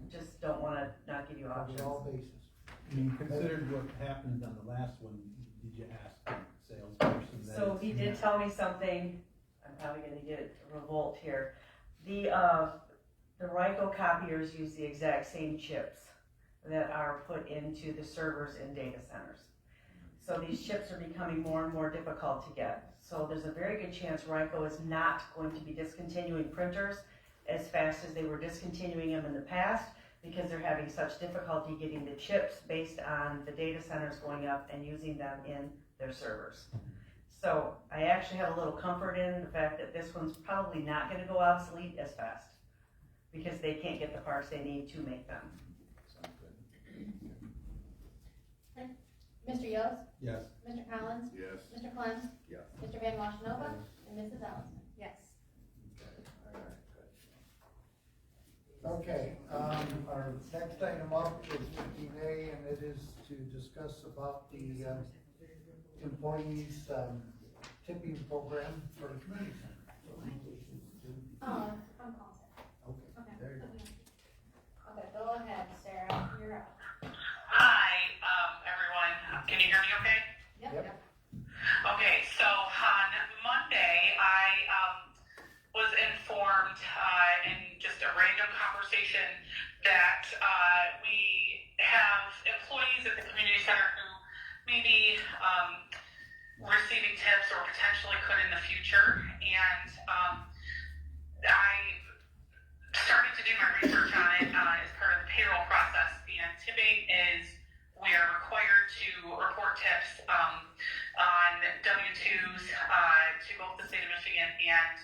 just don't wanna not give you options. Cover all bases. I mean, considered what happened on the last one, did you ask the salesperson that? So he did tell me something, I'm probably gonna get a revolt here. The Rico copiers use the exact same chips that are put into the servers in data centers. So these chips are becoming more and more difficult to get. So there's a very good chance Rico is not going to be discontinuing printers. as fast as they were discontinuing them in the past, because they're having such difficulty getting the chips based on the data centers going up and using them in their servers. So I actually have a little comfort in the fact that this one's probably not gonna go obsolete as fast, because they can't get the parts they need to make them. Mr. Yost? Yes. Mr. Collins? Yes. Mr. Clem? Yes. Mr. Van Washenova? And Mrs. Ellison? Yes. Okay, our next item up is 15A, and it is to discuss about the employees tipping program for the community center. I'm calling Sarah. Okay, there you go. Okay, go ahead, Sarah, you're up. Hi, everyone. Can you hear me okay? Yep. Okay, so on Monday, I was informed in just a random conversation that we have employees at the community center who may be receiving tips or potentially could in the future. And I started to do my research on it as part of the payroll process. And tipping is, we are required to report tips on W-2s to both the state of Michigan and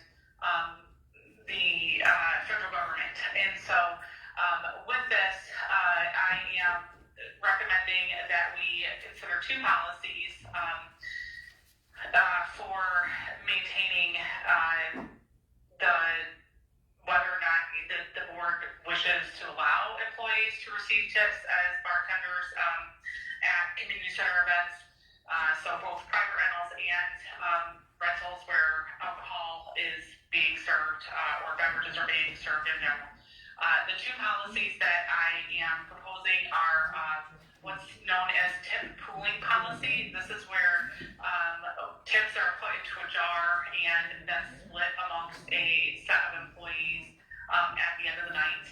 the federal government. And so with this, I am recommending that we consider two policies for maintaining whether or not the board wishes to allow employees to receive tips as bartenders at community center events. So both private rentals and rentals where alcohol is being served or beverages are being served in general. The two policies that I am proposing are what's known as tip pooling policy. This is where tips are put into a jar and then split amongst a set of employees at the end of the night.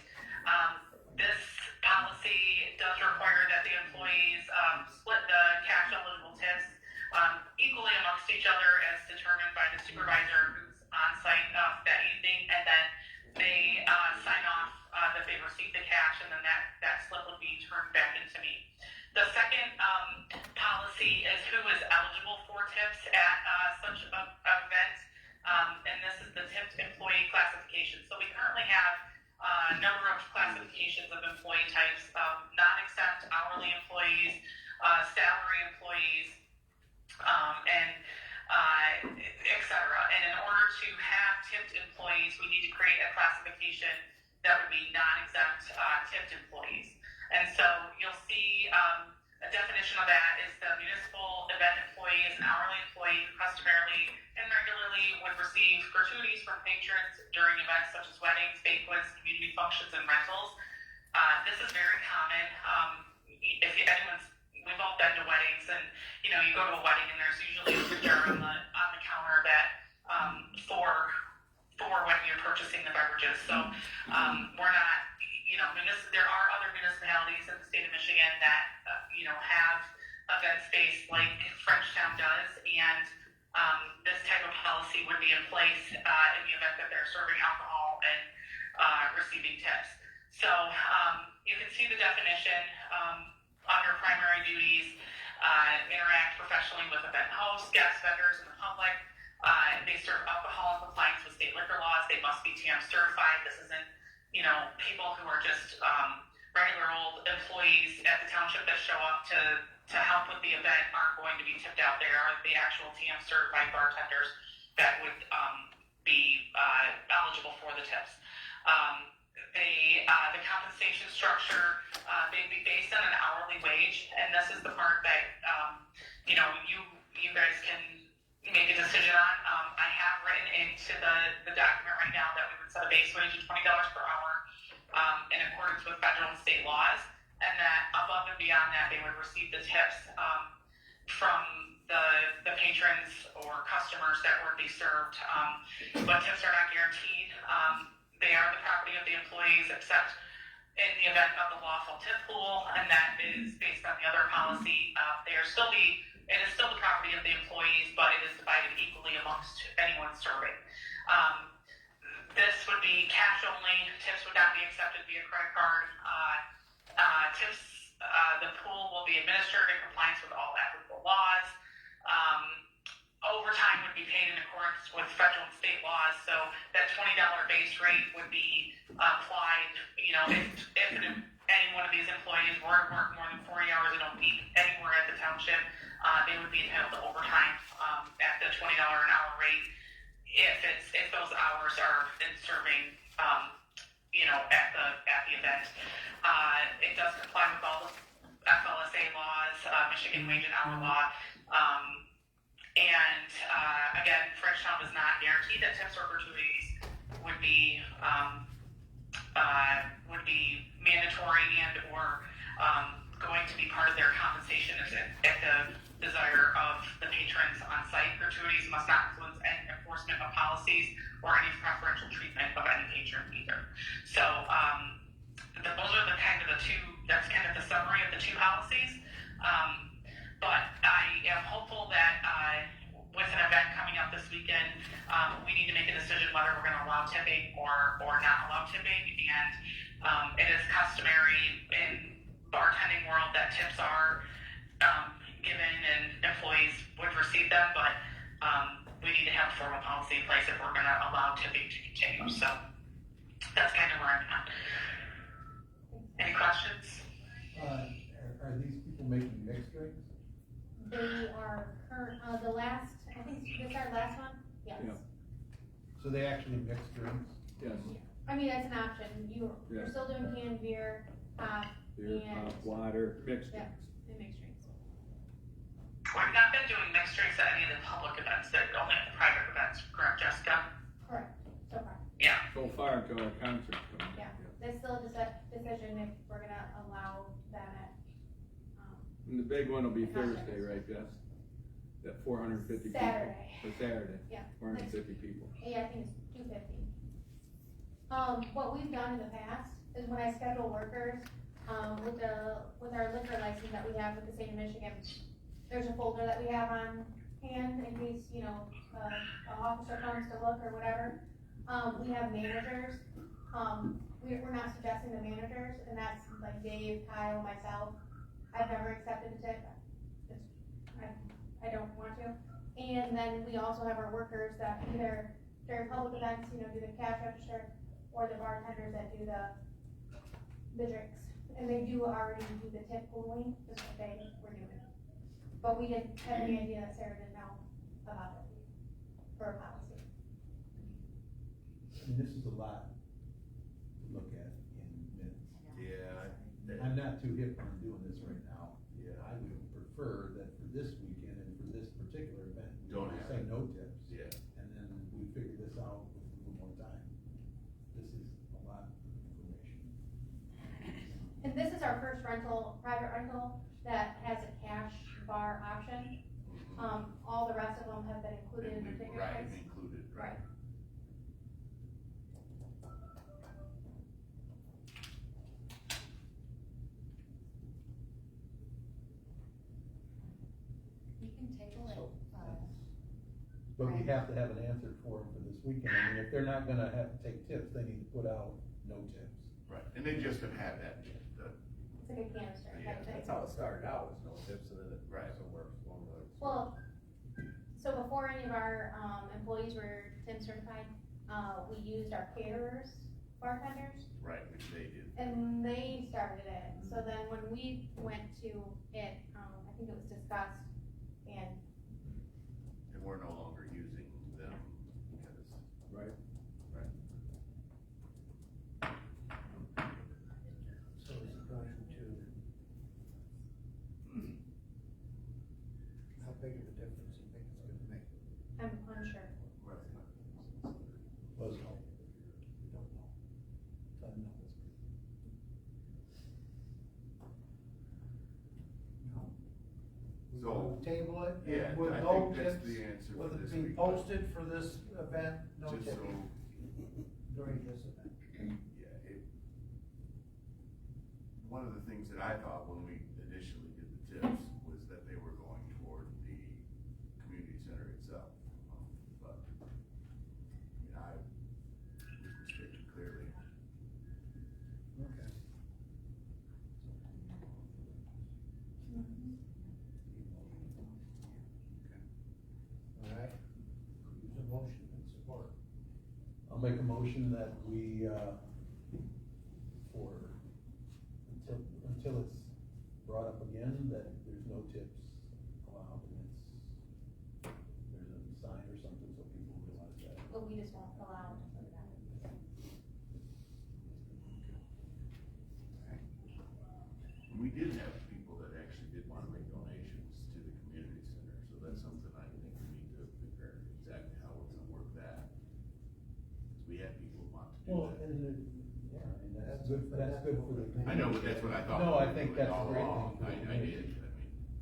This policy does require that the employees split the cash eligible tips equally amongst each other as determined by the supervisor who's on site that evening, and then they sign off that they received the cash, and then that slip would be turned back into me. The second policy is who is eligible for tips at such an event, and this is the tipped employee classification. So we currently have a number of classifications of employee types: non-exempt, hourly employees, salary employees, and et cetera. And in order to have tipped employees, we need to create a classification that would be non-exempt tipped employees. And so you'll see a definition of that is the municipal event employee is an hourly employee who customarily and regularly would receive gratuities from patrons during events such as weddings, banquets, community functions, and rentals. This is very common. We've all been to weddings, and you go to a wedding and there's usually a jar on the counter that for when you're purchasing the beverages. So we're not, there are other municipalities in the state of Michigan that have event space like Frenchtown does, and this type of policy would be in place in the event that they're serving alcohol and receiving tips. So you can see the definition under primary duties: interact professionally with event hosts, guests, vendors, and the public. They serve alcohol in compliance with state liquor laws. They must be TAM certified. This isn't, people who are just regular old employees at the township that show up to help with the event aren't going to be tipped out. They are the actual TAM certified bartenders that would be eligible for the tips. The compensation structure, they'd be based on an hourly wage, and this is the part that you guys can make a decision on. I have written into the document right now that we would set a base wage of $20 per hour in accordance with federal and state laws, and that above and beyond that, they would receive the tips from the patrons or customers that would be served. But tips are not guaranteed. They are the property of the employees, except in the event of the lawful tip pool, and that is based on the other policy. It is still the property of the employees, but it is divided equally amongst anyone serving. this would be cash only, tips would not be accepted via credit card. Tips, the pool will be administered in compliance with all applicable laws. Overtime would be paid in accordance with federal and state laws, so that $20 base rate would be applied, you know, if any one of these employees were to work more than 40 hours in a week anywhere at the township, they would be entitled to overtime at the $20 an hour rate if those hours are in serving, you know, at the event. It does comply with all the FLSA laws, Michigan wage and hour law. And again, Frenchtown does not guarantee that tips or gratuities would be mandatory and or going to be part of their compensation at the desire of the patrons on site. Gratuities must not influence any enforcement of policies or any preferential treatment of any patron either. So those are that's kind of the summary of the two policies. But I am hopeful that with an event coming up this weekend, we need to make a decision whether we're going to allow tipping or not allow tipping. And it is customary in bartending world that tips are given and employees would receive them, but we need to have a formal policy in place if we're going to allow tipping to continue. So that's kind of where I'm at. Any questions? Are these people making mixed drinks? They are I think this our last one? Yes. Yeah. So they actually mix drinks? Yes. I mean, that's an option. You're Yeah. still doing canned beer, pop, Beer, and. pop, water, mixed Yeah, drinks. and mixed drinks. We've not been doing mixed drinks at any of the public events, they're only at the private events, correct, Jessica? Correct, so far. Yeah. So far until our concerts come up. Yeah, that's still a decision if we're gonna allow them at, And the big one will be The concerts. Thursday, right, Jess? That 450 people. Saturday. Or Saturday. Yeah. 450 people. yeah, I think it's 250. What we've done in the past is when I schedule workers, with our liquor license that we have with the state of Michigan, there's a folder that we have on hand in case, you know, an officer comes to look or whatever. We have managers, we're not suggesting the managers, and that's like Dave, Kyle, myself. I've never accepted a tip, I don't want to. And then we also have our workers that either during public events, you know, do the cash register, or the bartenders that do the drinks. And they do already do the tip pooling, just what they were doing. But we didn't have any idea that Sarah didn't know about it for a policy. And this is a lot to look at in minutes. Yeah. I'm not too hip on doing this right now. Yeah. I would prefer that for this weekend and for this particular event, we Don't would have say it. no tips. Yeah. And then we figure this out with a little more time. This is a lot of information. And this is our first private rental that has a cash bar option. All the rest of them have been included in the ticket Right, price. included, right. Right. We can table it, But we have to have an answer for them for this weekend. I mean, if they're not gonna have to take tips, they need to put out no tips. Right, and they just have had that, It's like a canister Yeah, type thing. That's how it started out, was no tips, and then it Right. works one way. Well, so before any of our, employees were TIM certified, we used our caterers, bartenders, right, which they did. and they started it. So then when we went to it, I think it was discussed, and And we're no longer using them because. Right. Right. So is it going to, how big of a difference do you think it's gonna make? I'm unsure. Was no. We don't know. It's unknown. So. Table it, Yeah, with I no think that's tips, the answer for will it this be week. posted for this event, no Just tipping during this event? Yeah, one of the things that I thought when we initially did the tips was that they were going toward the community center itself. But, I mean, I'll make a motion that we, until it's brought up again, that there's no tips allowed, and there's a sign or something so people realize that. But we just won't allow them to put it out. We did have people that actually did wanna make donations to the community center, so that's something I think we need to figure out exactly how we're gonna work that. 'Cause we had people who want to do Well, that. and that's good for the. I know, but that's what I thought. No, we I were think doing that's a all great along. thing. I did,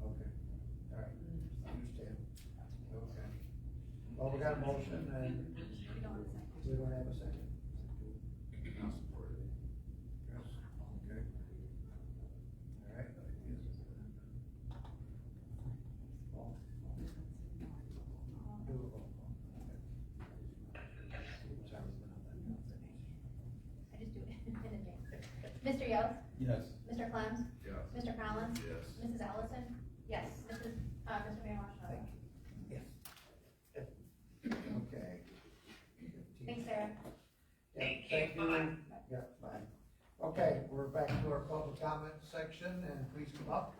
Okay, all right, understand. Okay. Well, we got a motion and we don't have a second. I'll support it. Yes, okay. All right. Do a roll call. I just do it in advance. Mr. Yost? Yes. Mr. Clems? Yes. Mr. Collins? Yes. Mrs. Ellison? Yes. Mr. Mayor Washington? Yes. Okay. Thanks, Sarah. Yeah, thank you. Yeah, bye. Okay, we're back to our public comment section, and please come up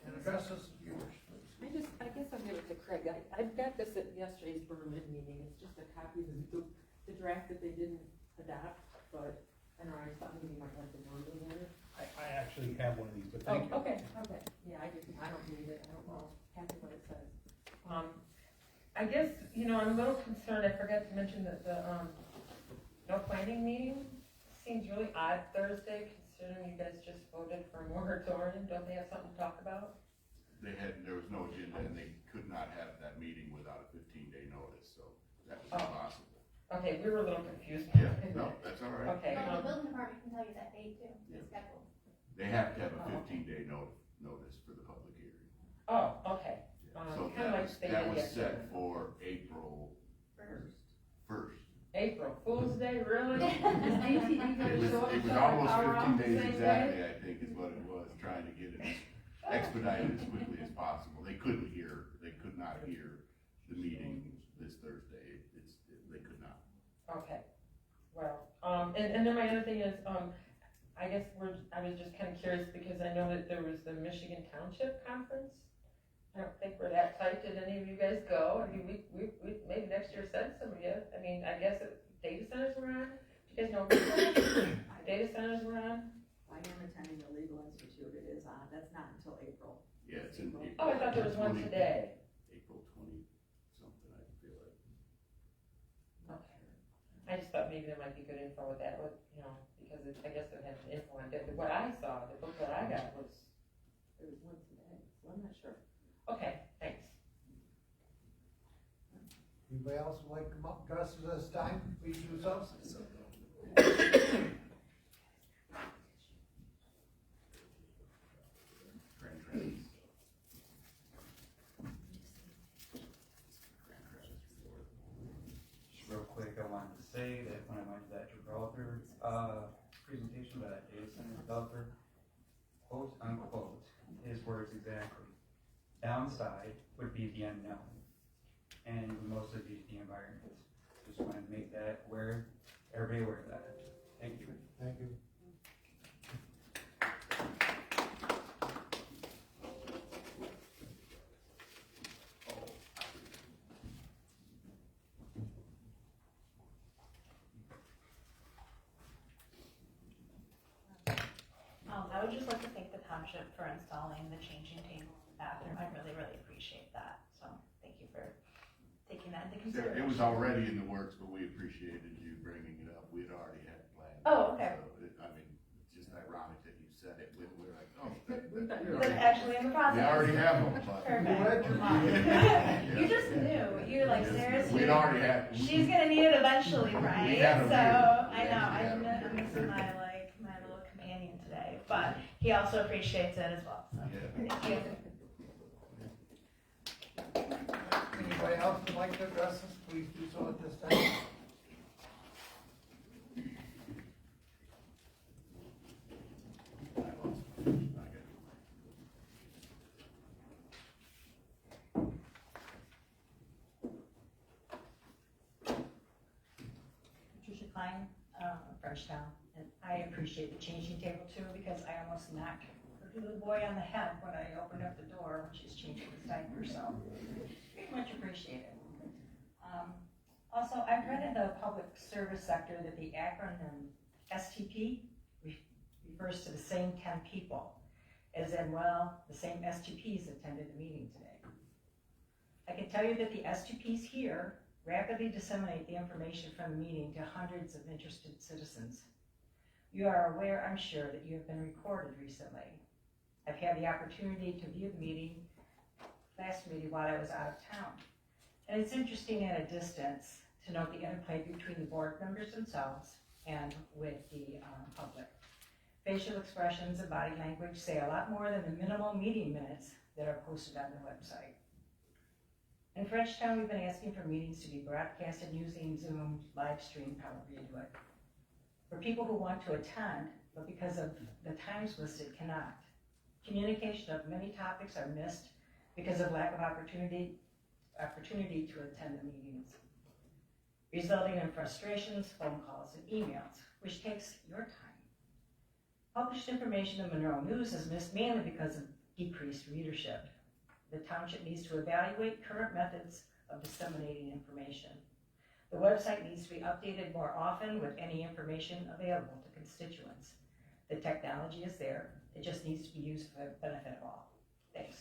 and address us if you wish, please. I guess I'll give it to Craig. I've got this at yesterday's Berlin meeting. It's just a copy of the draft that they didn't adopt, but I don't know, I thought maybe you might like the wording in it. I actually have one of these, but thank you. Okay. Yeah, I don't read it. I don't know half of what it says. I guess, I'm a little concerned, I forgot to mention that the, no planning meeting seems really odd Thursday, considering you guys just voted for a moratorium. Don't they have something to talk about? There was no agenda, and they could not have that meeting without a 15-day notice, so that was impossible. Okay, we were a little confused. Yeah, no, that's all right. Okay. But the building department can tell you that date too, it's scheduled. They have to have a 15-day notice for the public hearing. Oh, okay. So kinda like they that did was yesterday. set for April first. April Fool's Day, really? It was almost 15 days exactly, I think, is what it was, trying to get it expedited as quickly as possible. They could not hear the meeting this Thursday. They could not. Okay, well, and then my other thing is, I guess I was just kind of curious because I know that there was the Michigan Township Conference. I don't think we're that tight. Did any of you guys go? I mean, we maybe next year send some of you. I mean, I guess data centers were on. Do you guys know what data centers were on? I am attending the Legal Institute. It is on. That's not until April. Yeah, it's in April. Oh, I thought there was one today. April 20 something, I feel like. Okay. I just thought maybe there might be good info with that, because I guess it had info on it. But what I saw, the book that I got was. There was one today, so I'm not sure. Okay, thanks. Anybody else would like to come up and address us this time, please do so. Just real quick, I wanted to say that when I went to that developer, presentation by that data center developer, quote unquote, his words exactly, downside would be the unknown, and would mostly be the environment. Just wanted to make that everybody aware of that. Thank you. Thank you. I would just like to thank the township for installing the changing table bathroom. I really, really appreciate that. So thank you for taking that into consideration. It was already in the works, but we appreciated you bringing it up. We'd already had plans. Oh, okay. So it's just ironic that you said it. We're like, oh. That's actually in the process. We already have them, but. Perfect. You just knew. You're like, Sarah's here. We'd already had. She's gonna need it eventually, right? We had 'em So here. I know I'm missing my little companion today, but he also appreciates it as well. So thank you. Anybody else would like to address us, please do so at this time. line, Frenchtown, and I appreciate the changing table too, because I almost knocked the little boy on the head when I opened up the door when she's changing his diaper, so very much appreciate it. Also, I've read in the public service sector that the acronym STP refers to the same 10 people, as in, well, the same STPs attended the meeting today. I can tell you that the STPs here rapidly disseminate the information from the meeting to hundreds of interested citizens. You are aware, I'm sure, that you have been recorded recently. I've had the opportunity to view the meeting, last meeting, while I was out of town. And it's interesting at a distance to note the interplay between the board members themselves and with the public. Facial expressions and body language say a lot more than the minimal meeting minutes that are posted on the website. In Frenchtown, we've been asking for meetings to be broadcasted using Zoom, live stream, however you do it. For people who want to attend, but because of the times listed cannot. Communication of many topics are missed because of lack of opportunity to attend the meetings, resulting in frustrations, phone calls, and emails, which takes your time. Published information in Monroe News is missed mainly because of decreased readership. The township needs to evaluate current methods of disseminating information. The website needs to be updated more often with any information available to constituents. The technology is there, it just needs to be used for the benefit of all. Thanks.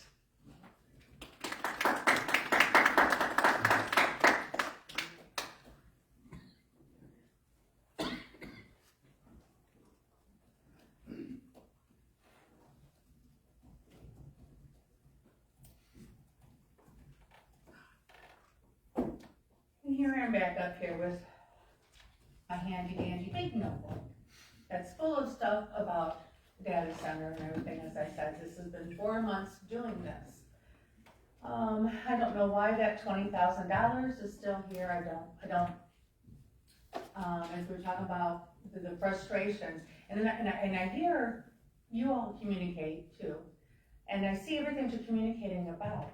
And here I'm back up here with a handy dandy big notebook that's full of stuff about the data center and everything. As I said, this has been 4 months doing this. I don't know why that $20,000 is still here. I don't. As we're talking about the frustrations, and I hear you all communicate too, and I see everything you're communicating about.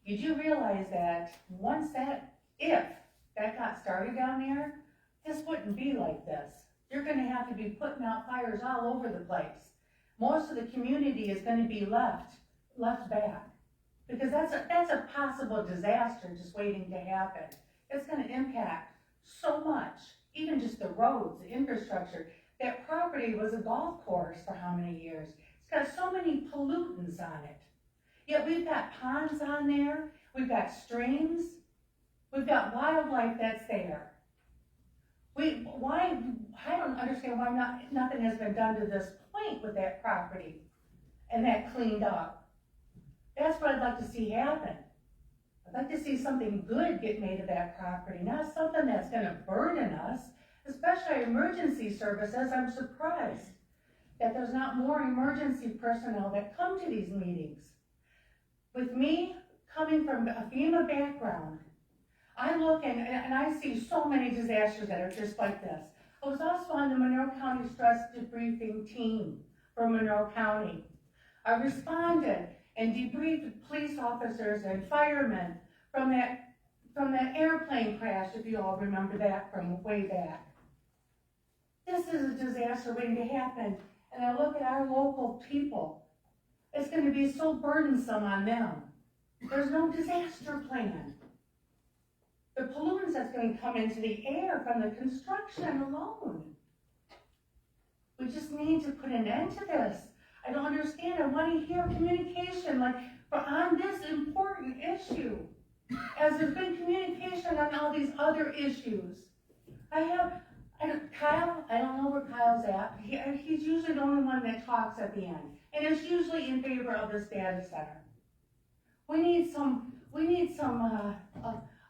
You do realize that if that got started down there, this wouldn't be like this. You're going to have to be putting out fires all over the place. Most of the community is going to be left back, because that's a possible disaster just waiting to happen. It's going to impact so much, even just the roads, the infrastructure. That property was a golf course for how many years? It's got so many pollutants on it. Yet we've got ponds on there, we've got streams, we've got wildlife that's there. I don't understand why nothing has been done to this point with that property and that cleaned up. That's what I'd like to see happen. I'd like to see something good get made of that property, not something that's going to burden us, especially emergency services. I'm surprised that there's not more emergency personnel that come to these meetings. With me coming from a FEMA background, I look and I see so many disasters that are just like this. I was also on the Monroe County Stress Debriefing team for Monroe County. I responded and debriefed police officers and firemen from that airplane crash, if you all remember that from way back. This is a disaster waiting to happen, and I look at our local people. It's going to be so burdensome on them. There's no disaster plan. The pollutants that's going to come into the air from the construction alone. We just need to put an end to this. I don't understand. I want to hear communication on this important issue, as there's been communication on all these other issues. Kyle, I don't know where Kyle's at. He's usually the only one that talks at the end, and it's usually in favor of this data center. We need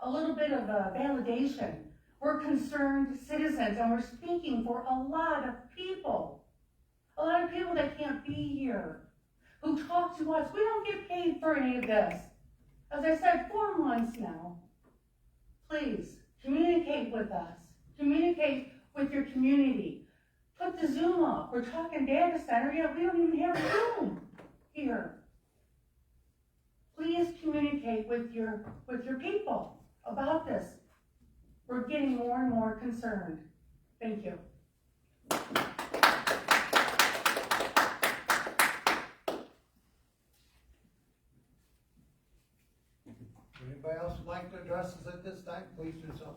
a little bit of validation. We're concerned citizens, and we're speaking for a lot of people that can't be here, who talk to us. We don't get paid for any of this. As I said, 4 months now. Please, communicate with us. Communicate with your community. Put the Zoom up. We're talking data center, yet we don't even have Zoom here. Please communicate with your people about this. We're getting more and more concerned. Thank you. Anybody else would like to address us at this time, please do so.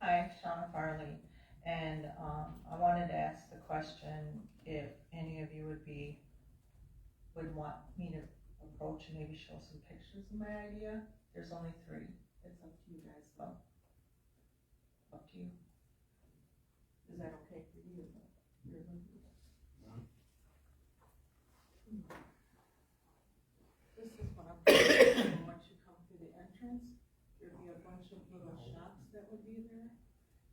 Hi, Shauna Farley, and I wanted to ask the question if any of you would want me to approach and maybe show some pictures of my idea. There's only 3. It's up to you guys though. Up to you. Is that okay for you? This is what I'm thinking. Once you come through the entrance, there'd be a bunch of little shops that would be there.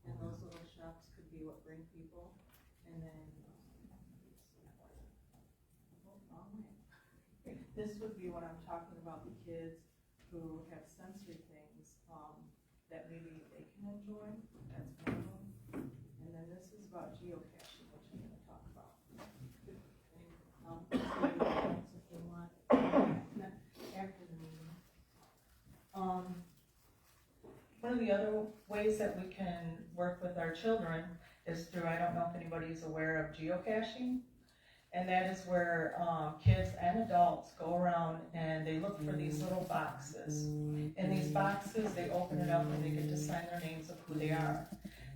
And those little shops could be what bring people. And then, this would be what I'm talking about, the kids who have sensory things, that maybe they can enjoy. That's one of them. And then this is about geocaching, which I'm gonna talk about. If you want, after the meeting. One of the other ways that we can work with our children is through, I don't know if anybody's aware of geocaching, and that is where kids and adults go around and they look for these little boxes. In these boxes, they open it up and they get to sign their names of who they are.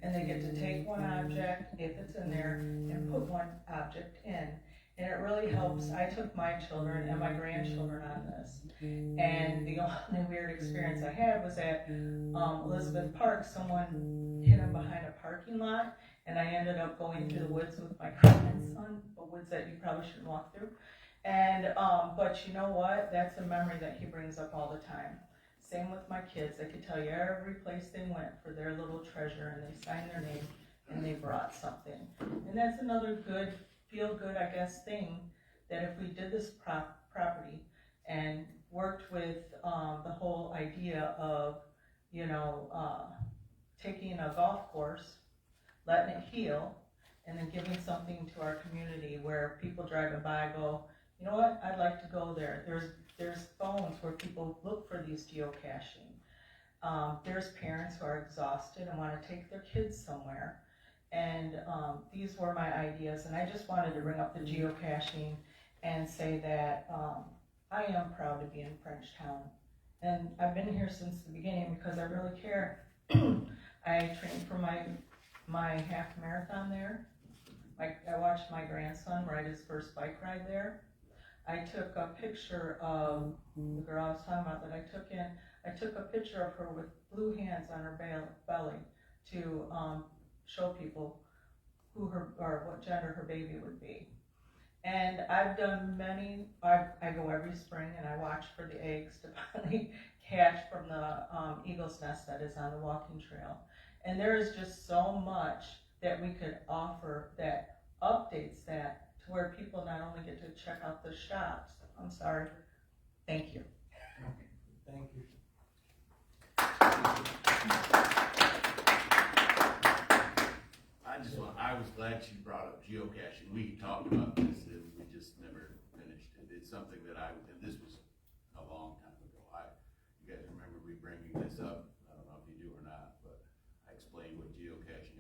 And they get to take one object, if it's in there, and put one object in. And it really helps. I took my children and my grandchildren on this. And the only weird experience I had was at Elizabeth Park. Someone hit them behind a parking lot, and I ended up going through the woods with my grandson, the woods that you probably shouldn't walk through. And, but you know what? That's a memory that he brings up all the time. Same with my kids. They could tell you every place they went for their little treasure, and they signed their name, and they brought something. And that's another good, feel-good, I guess, thing, that if we did this property and worked with the whole idea of, you know, taking a golf course, letting it heal, and then giving something to our community where people driving by go, you know what, I'd like to go there. There's phones where people look for these geocaching. There's parents who are exhausted and want to take their kids somewhere. And these were my ideas, and I just wanted to bring up the geocaching and say that I am proud to be in Frenchtown. And I've been here since the beginning because I really care. I trained for my half marathon there. I watched my grandson ride his first bike ride there. I took a picture of the girl I was talking about that I took in. I took a picture of her with blue hands on her belly to show people who or what gender her baby would be. And I've done many, I go every spring and I watch for the eggs to finally hatch from the eagle's nest that is on the walking trail. And there is just so much that we could offer that updates that to where people not only get to check out the shops. I'm sorry. Thank you. Thank you. I was glad she brought up geocaching. We talked about this and we just never finished it. It's something that and this was a long time ago. You guys remember me bringing this up? I don't know if you do or not, but I explained what geocaching,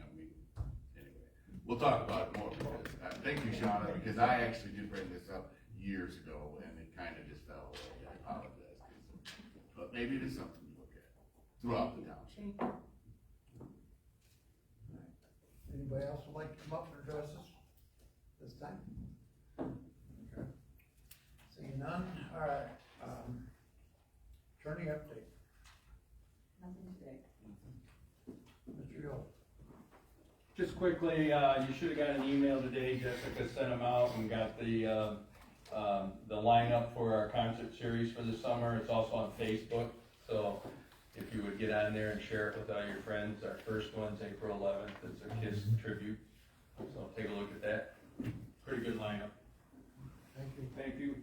anyway. We'll talk about it more because, thank you, Shauna, because I actually did bring this up years ago and it kind of just fell away. I apologize. But maybe it is something to look at throughout the township. Anybody else would like to come up and address us this time? Okay. Seeing none, all right. Attorney update. Nothing today. Mr. Yule. Just quickly, you should have got an email today. Jessica sent them out and got the lineup for our concert series for the summer. It's also on Facebook, so if you would get on there and share it with all your friends. Our first one's April 11th. It's a KISS tribute, so take a look at that. Pretty good lineup. Thank you. Thank you.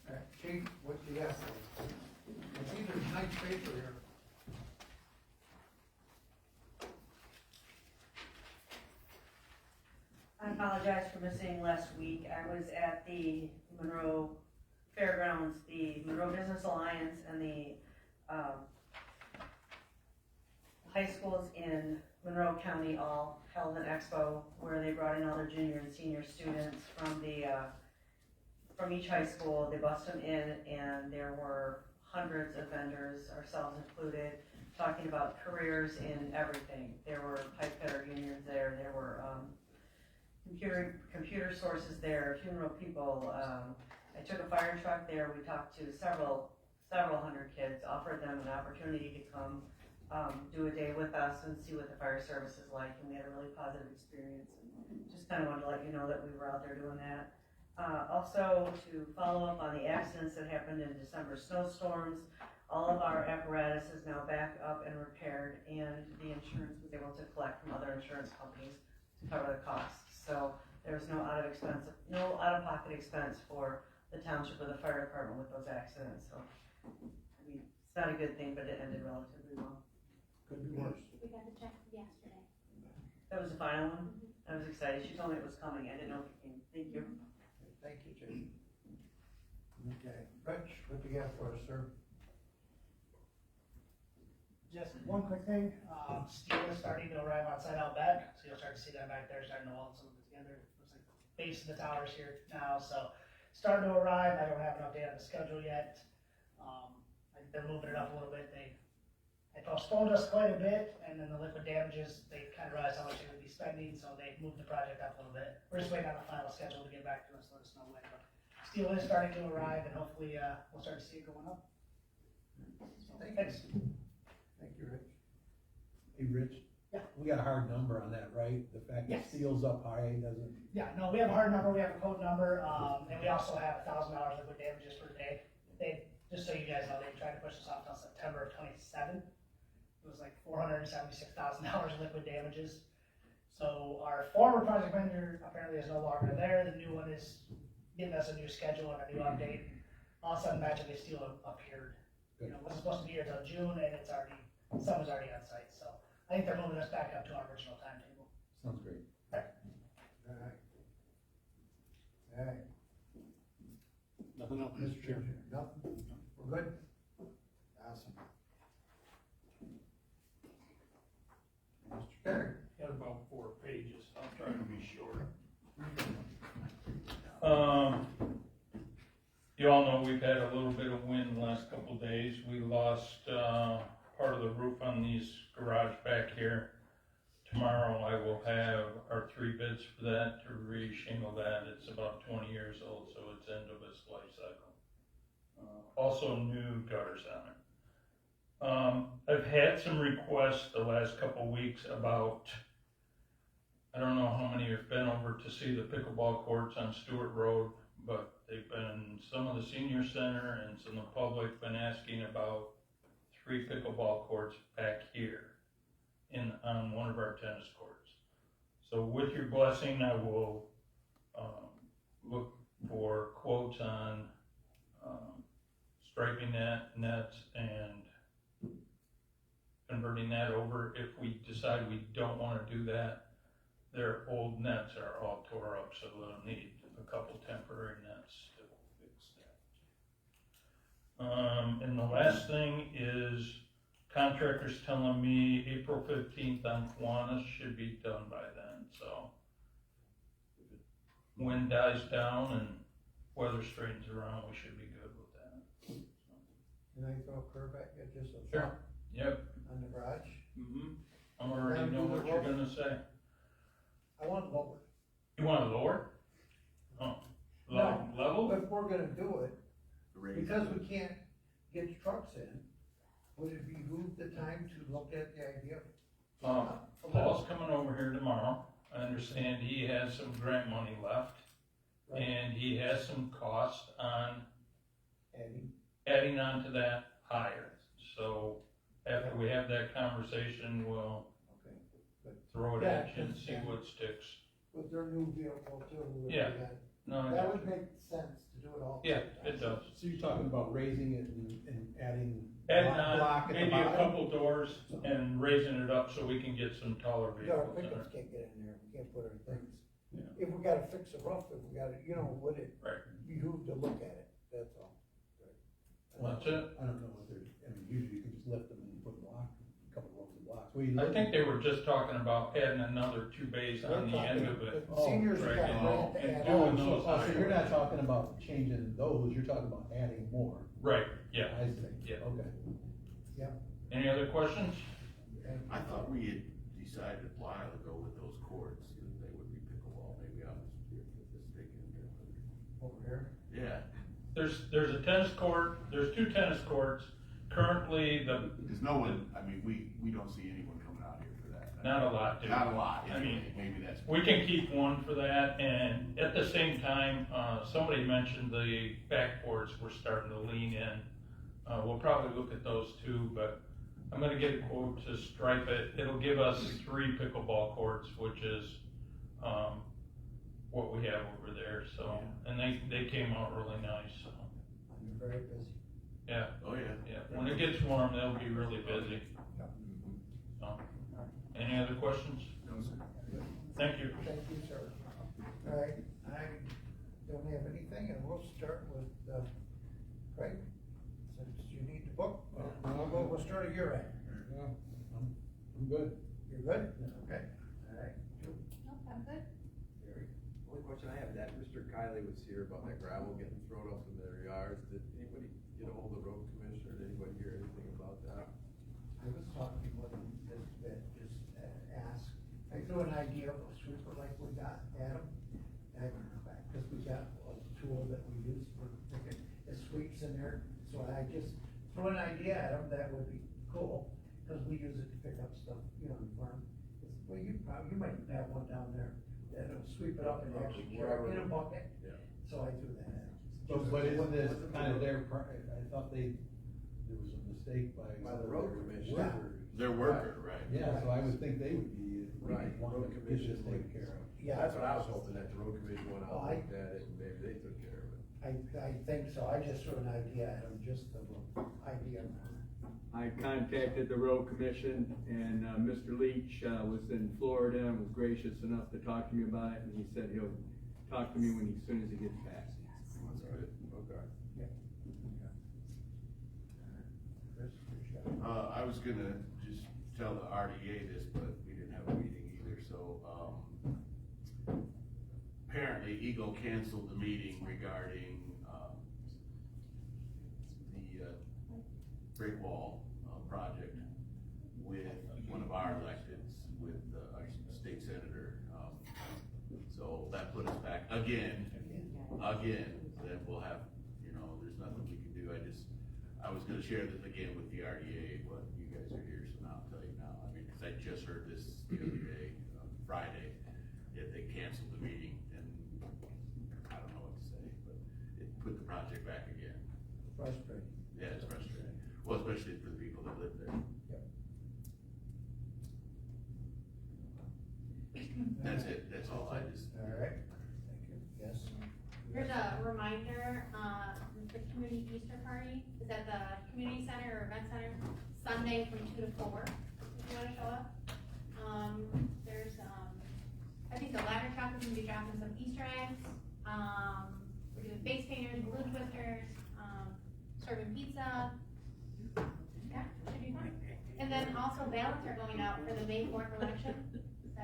All right, Chief, what do you have? I see there's a nice paper here. I apologize for missing last week. I was at the Monroe fairgrounds, the Monroe Business Alliance and the, high schools in Monroe County all held an expo where they brought in all their junior and senior students from the, from each high school. They bussed them in, and there were hundreds of vendors, ourselves included, talking about careers in everything. There were pipe fitter unions there, there were computer sources there, funeral people. I took a fire truck there. We talked to several hundred kids, offered them an opportunity to come do a day with us and see what the fire service is like, and we had a really positive experience. Just kind of wanted to let you know that we were out there doing that. Also, to follow up on the accidents that happened in December snowstorms, all of our apparatus is now back up and repaired, and the insurance was able to collect from other insurance companies to cover the costs. So there's no out-of-pocket expense for the township or the fire department with those accidents. So, I mean, it's not a good thing, but it ended relatively well. Could be worse. We got the check yesterday. That was the final one. I was excited. She told me it was coming. I didn't know if it came. Thank you. Thank you, Jim. Okay, Rich, what do you have for us, sir? Just one quick thing, steel is starting to arrive outside out back, so you'll start to see that back there, starting to weld some of it together. Looks like the base of the tower's here now, so starting to arrive. I don't have an update on the schedule yet. They're moving it up a little bit. They postponed us quite a bit, and then the liquid damages, they kind of realized how much they would be spending, so they moved the project up a little bit. We're just waiting on the final schedule to get back to us, let us know when. But steel is starting to arrive, and hopefully we'll start to see it going up. So, thanks. Thank you, Rich. Hey, Rich? Yeah. We got a hard number on that, right? The fact that Yes. steel's up high doesn't. Yeah, no, we have a hard number, we have a code number, and we also have $1,000 liquid damages for today. They, just so you guys know, they tried to push this off until September of 27. It was like $476,000 liquid damages. So our former project manager apparently is no longer there. The new one is giving us a new schedule and a new update. All of a sudden, magically steel appeared. You know, it wasn't supposed to be here until June, and it's already, someone's already on site. So I think they're moving us back up to our original timetable. Sounds great. All right. All right. Nothing else, Mr. Chairman? Nothing? We're good? Awesome. Mr. Terry? Got about 4 pages, I'll try to be short. You all know we've had a little bit of wind the last couple of days. We lost part of the roof on these garage back here. Tomorrow I will have our 3 bids for that to re-shingle that. It's about 20 years old, so it's end of its life cycle. Also new gutters on it. I've had some requests the last couple weeks about, I don't know how many have been over to see the pickleball courts on Stewart Road, but they've been, some of the senior center and some of the public been asking about 3 pickleball courts back here on one of our tennis courts. So with your blessing, I will look for quotes on striping nets and converting that over. If we decide we don't want to do that, their old nets are all tore up, so they'll need a couple temporary nets to fix that. And the last thing is contractors telling me April 15th on Kiwanis should be done by then, so if wind dies down and weather straightens around, we should be good with that. Can I throw a curve at you, just a Sure. thought Yep. on the garage? I already know what you're gonna say. I want lower. You want it lower? Oh, No, level? if we're gonna do it, because we can't get trucks in, would it behoove the time to look at the idea of? Paul's coming over here tomorrow. I understand he has some grant money left. Right. And he has some cost on Adding on to that higher. So after we have that conversation, we'll throw it at you and see what sticks. with their new vehicle too. Yeah. No, That would make sense to do it all. Yeah, it does. So you're talking about raising it and adding Adding block on at the maybe a bottom? couple doors and raising it up so we can get some taller Our vehicles in pickups there. can't get in there, we can't put our things. Yeah. If we gotta fix the roof, if we gotta, would it Right. behoove to look at it, that's all. What's it? I don't know what they're, I mean, usually you can just lift them and put a couple rows of blocks. I think they were just talking about adding another 2 bays on the end of it. Seniors Right, got and rent doing and those So you're not talking about changing those, you're talking about adding more. Right, yeah. I see. Yeah. Okay. Any other questions? I thought we had decided a while ago with those courts that they would be pickleball, maybe I was mistaken. over here. Yeah, There's a tennis court, there's 2 tennis courts. Currently, because no one, I mean, we don't see anyone coming out here for that. not a lot, dude. Not a lot, I mean, maybe that's. we can keep one for that, and at the same time, somebody mentioned the backboards were starting to lean in. We'll probably look at those too, but I'm gonna get a quote to stripe it. It'll give us 3 pickleball courts, which is, what we have over there, so, and they came out really nice, so. You're very busy. Yeah. Oh, yeah. Yeah, when it gets warm, they'll be really busy. So, any other questions? No, sir. Thank you. Thank you, sir. All right, I don't have anything, and we'll start with, Craig, since you need the book, we'll start at your end. I'm good. You're good? Okay, all right. Nope, I'm good. Only question I have, that Mr. Kiley was here about that gravel getting thrown up in their yards, did anybody get a hold of the road commissioner, did anybody hear anything about that? I was talking with him, that just asked, I threw an idea of a sweeper like we got, Adam, because we got a tool that we use for picking, it sweeps in there, so I just threw an idea at him, that would be cool, because we use it to pick up stuff, you know, in farm. Well, you might have one down there, that'll sweep it up and actually carry it in a bucket, Yeah. so I threw that at him. But isn't this kind of their, I thought there was a mistake by. By the road commission. workers. Their worker, right. Yeah, so I would think they would be, Right, wanting road to get commission this taken care of. Yeah. That's what I was hoping, that the road commission went out Oh, and looked at it, and maybe they took care of it. I think so, I just threw an idea at him, just the idea. I contacted the road commission, and Mr. Leach was in Florida and was gracious enough to talk to me about it, and he said he'll talk to me as soon as he gets back. That's good, okay. I was gonna just tell the RDA this, but we didn't have a meeting either, so, apparently Eagle canceled the meeting regarding, the, brick wall, project with one of our electeds, with, our state senator, so that put us back again, then we'll have, you know, there's nothing we can do, I was gonna share this again with the RDA, but you guys are here, so now I'll tell you now. I mean, cause I just heard this the other day, Friday, that they canceled the meeting, and I don't know what to say, but it put the project back again. Frustrating. Yeah, it's frustrating. Well, especially for the people that live there. That's it, that's all, I just. All right, thank you, yes. Here's a reminder, the community Easter party is at the community center or event center, Sunday from 2 to 4, if you wanna show up. There's, I think the ladder truck is gonna be dropping some Easter eggs, we're doing face painters, balloon twisters, serving pizza. Yeah, should be fun. And then also ballots are going out for the May 4th election, so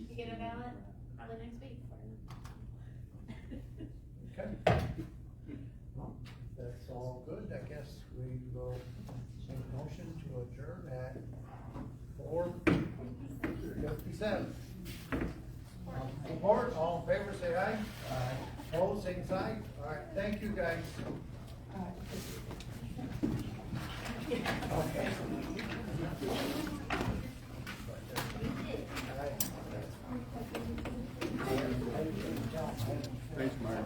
you get a ballot probably next week. Okay. Well, that's all good, I guess we will make a motion to adjourn at 4:57. Support, all in favor, say aye. Aye. Opposed, same sign. All right, thank you, guys.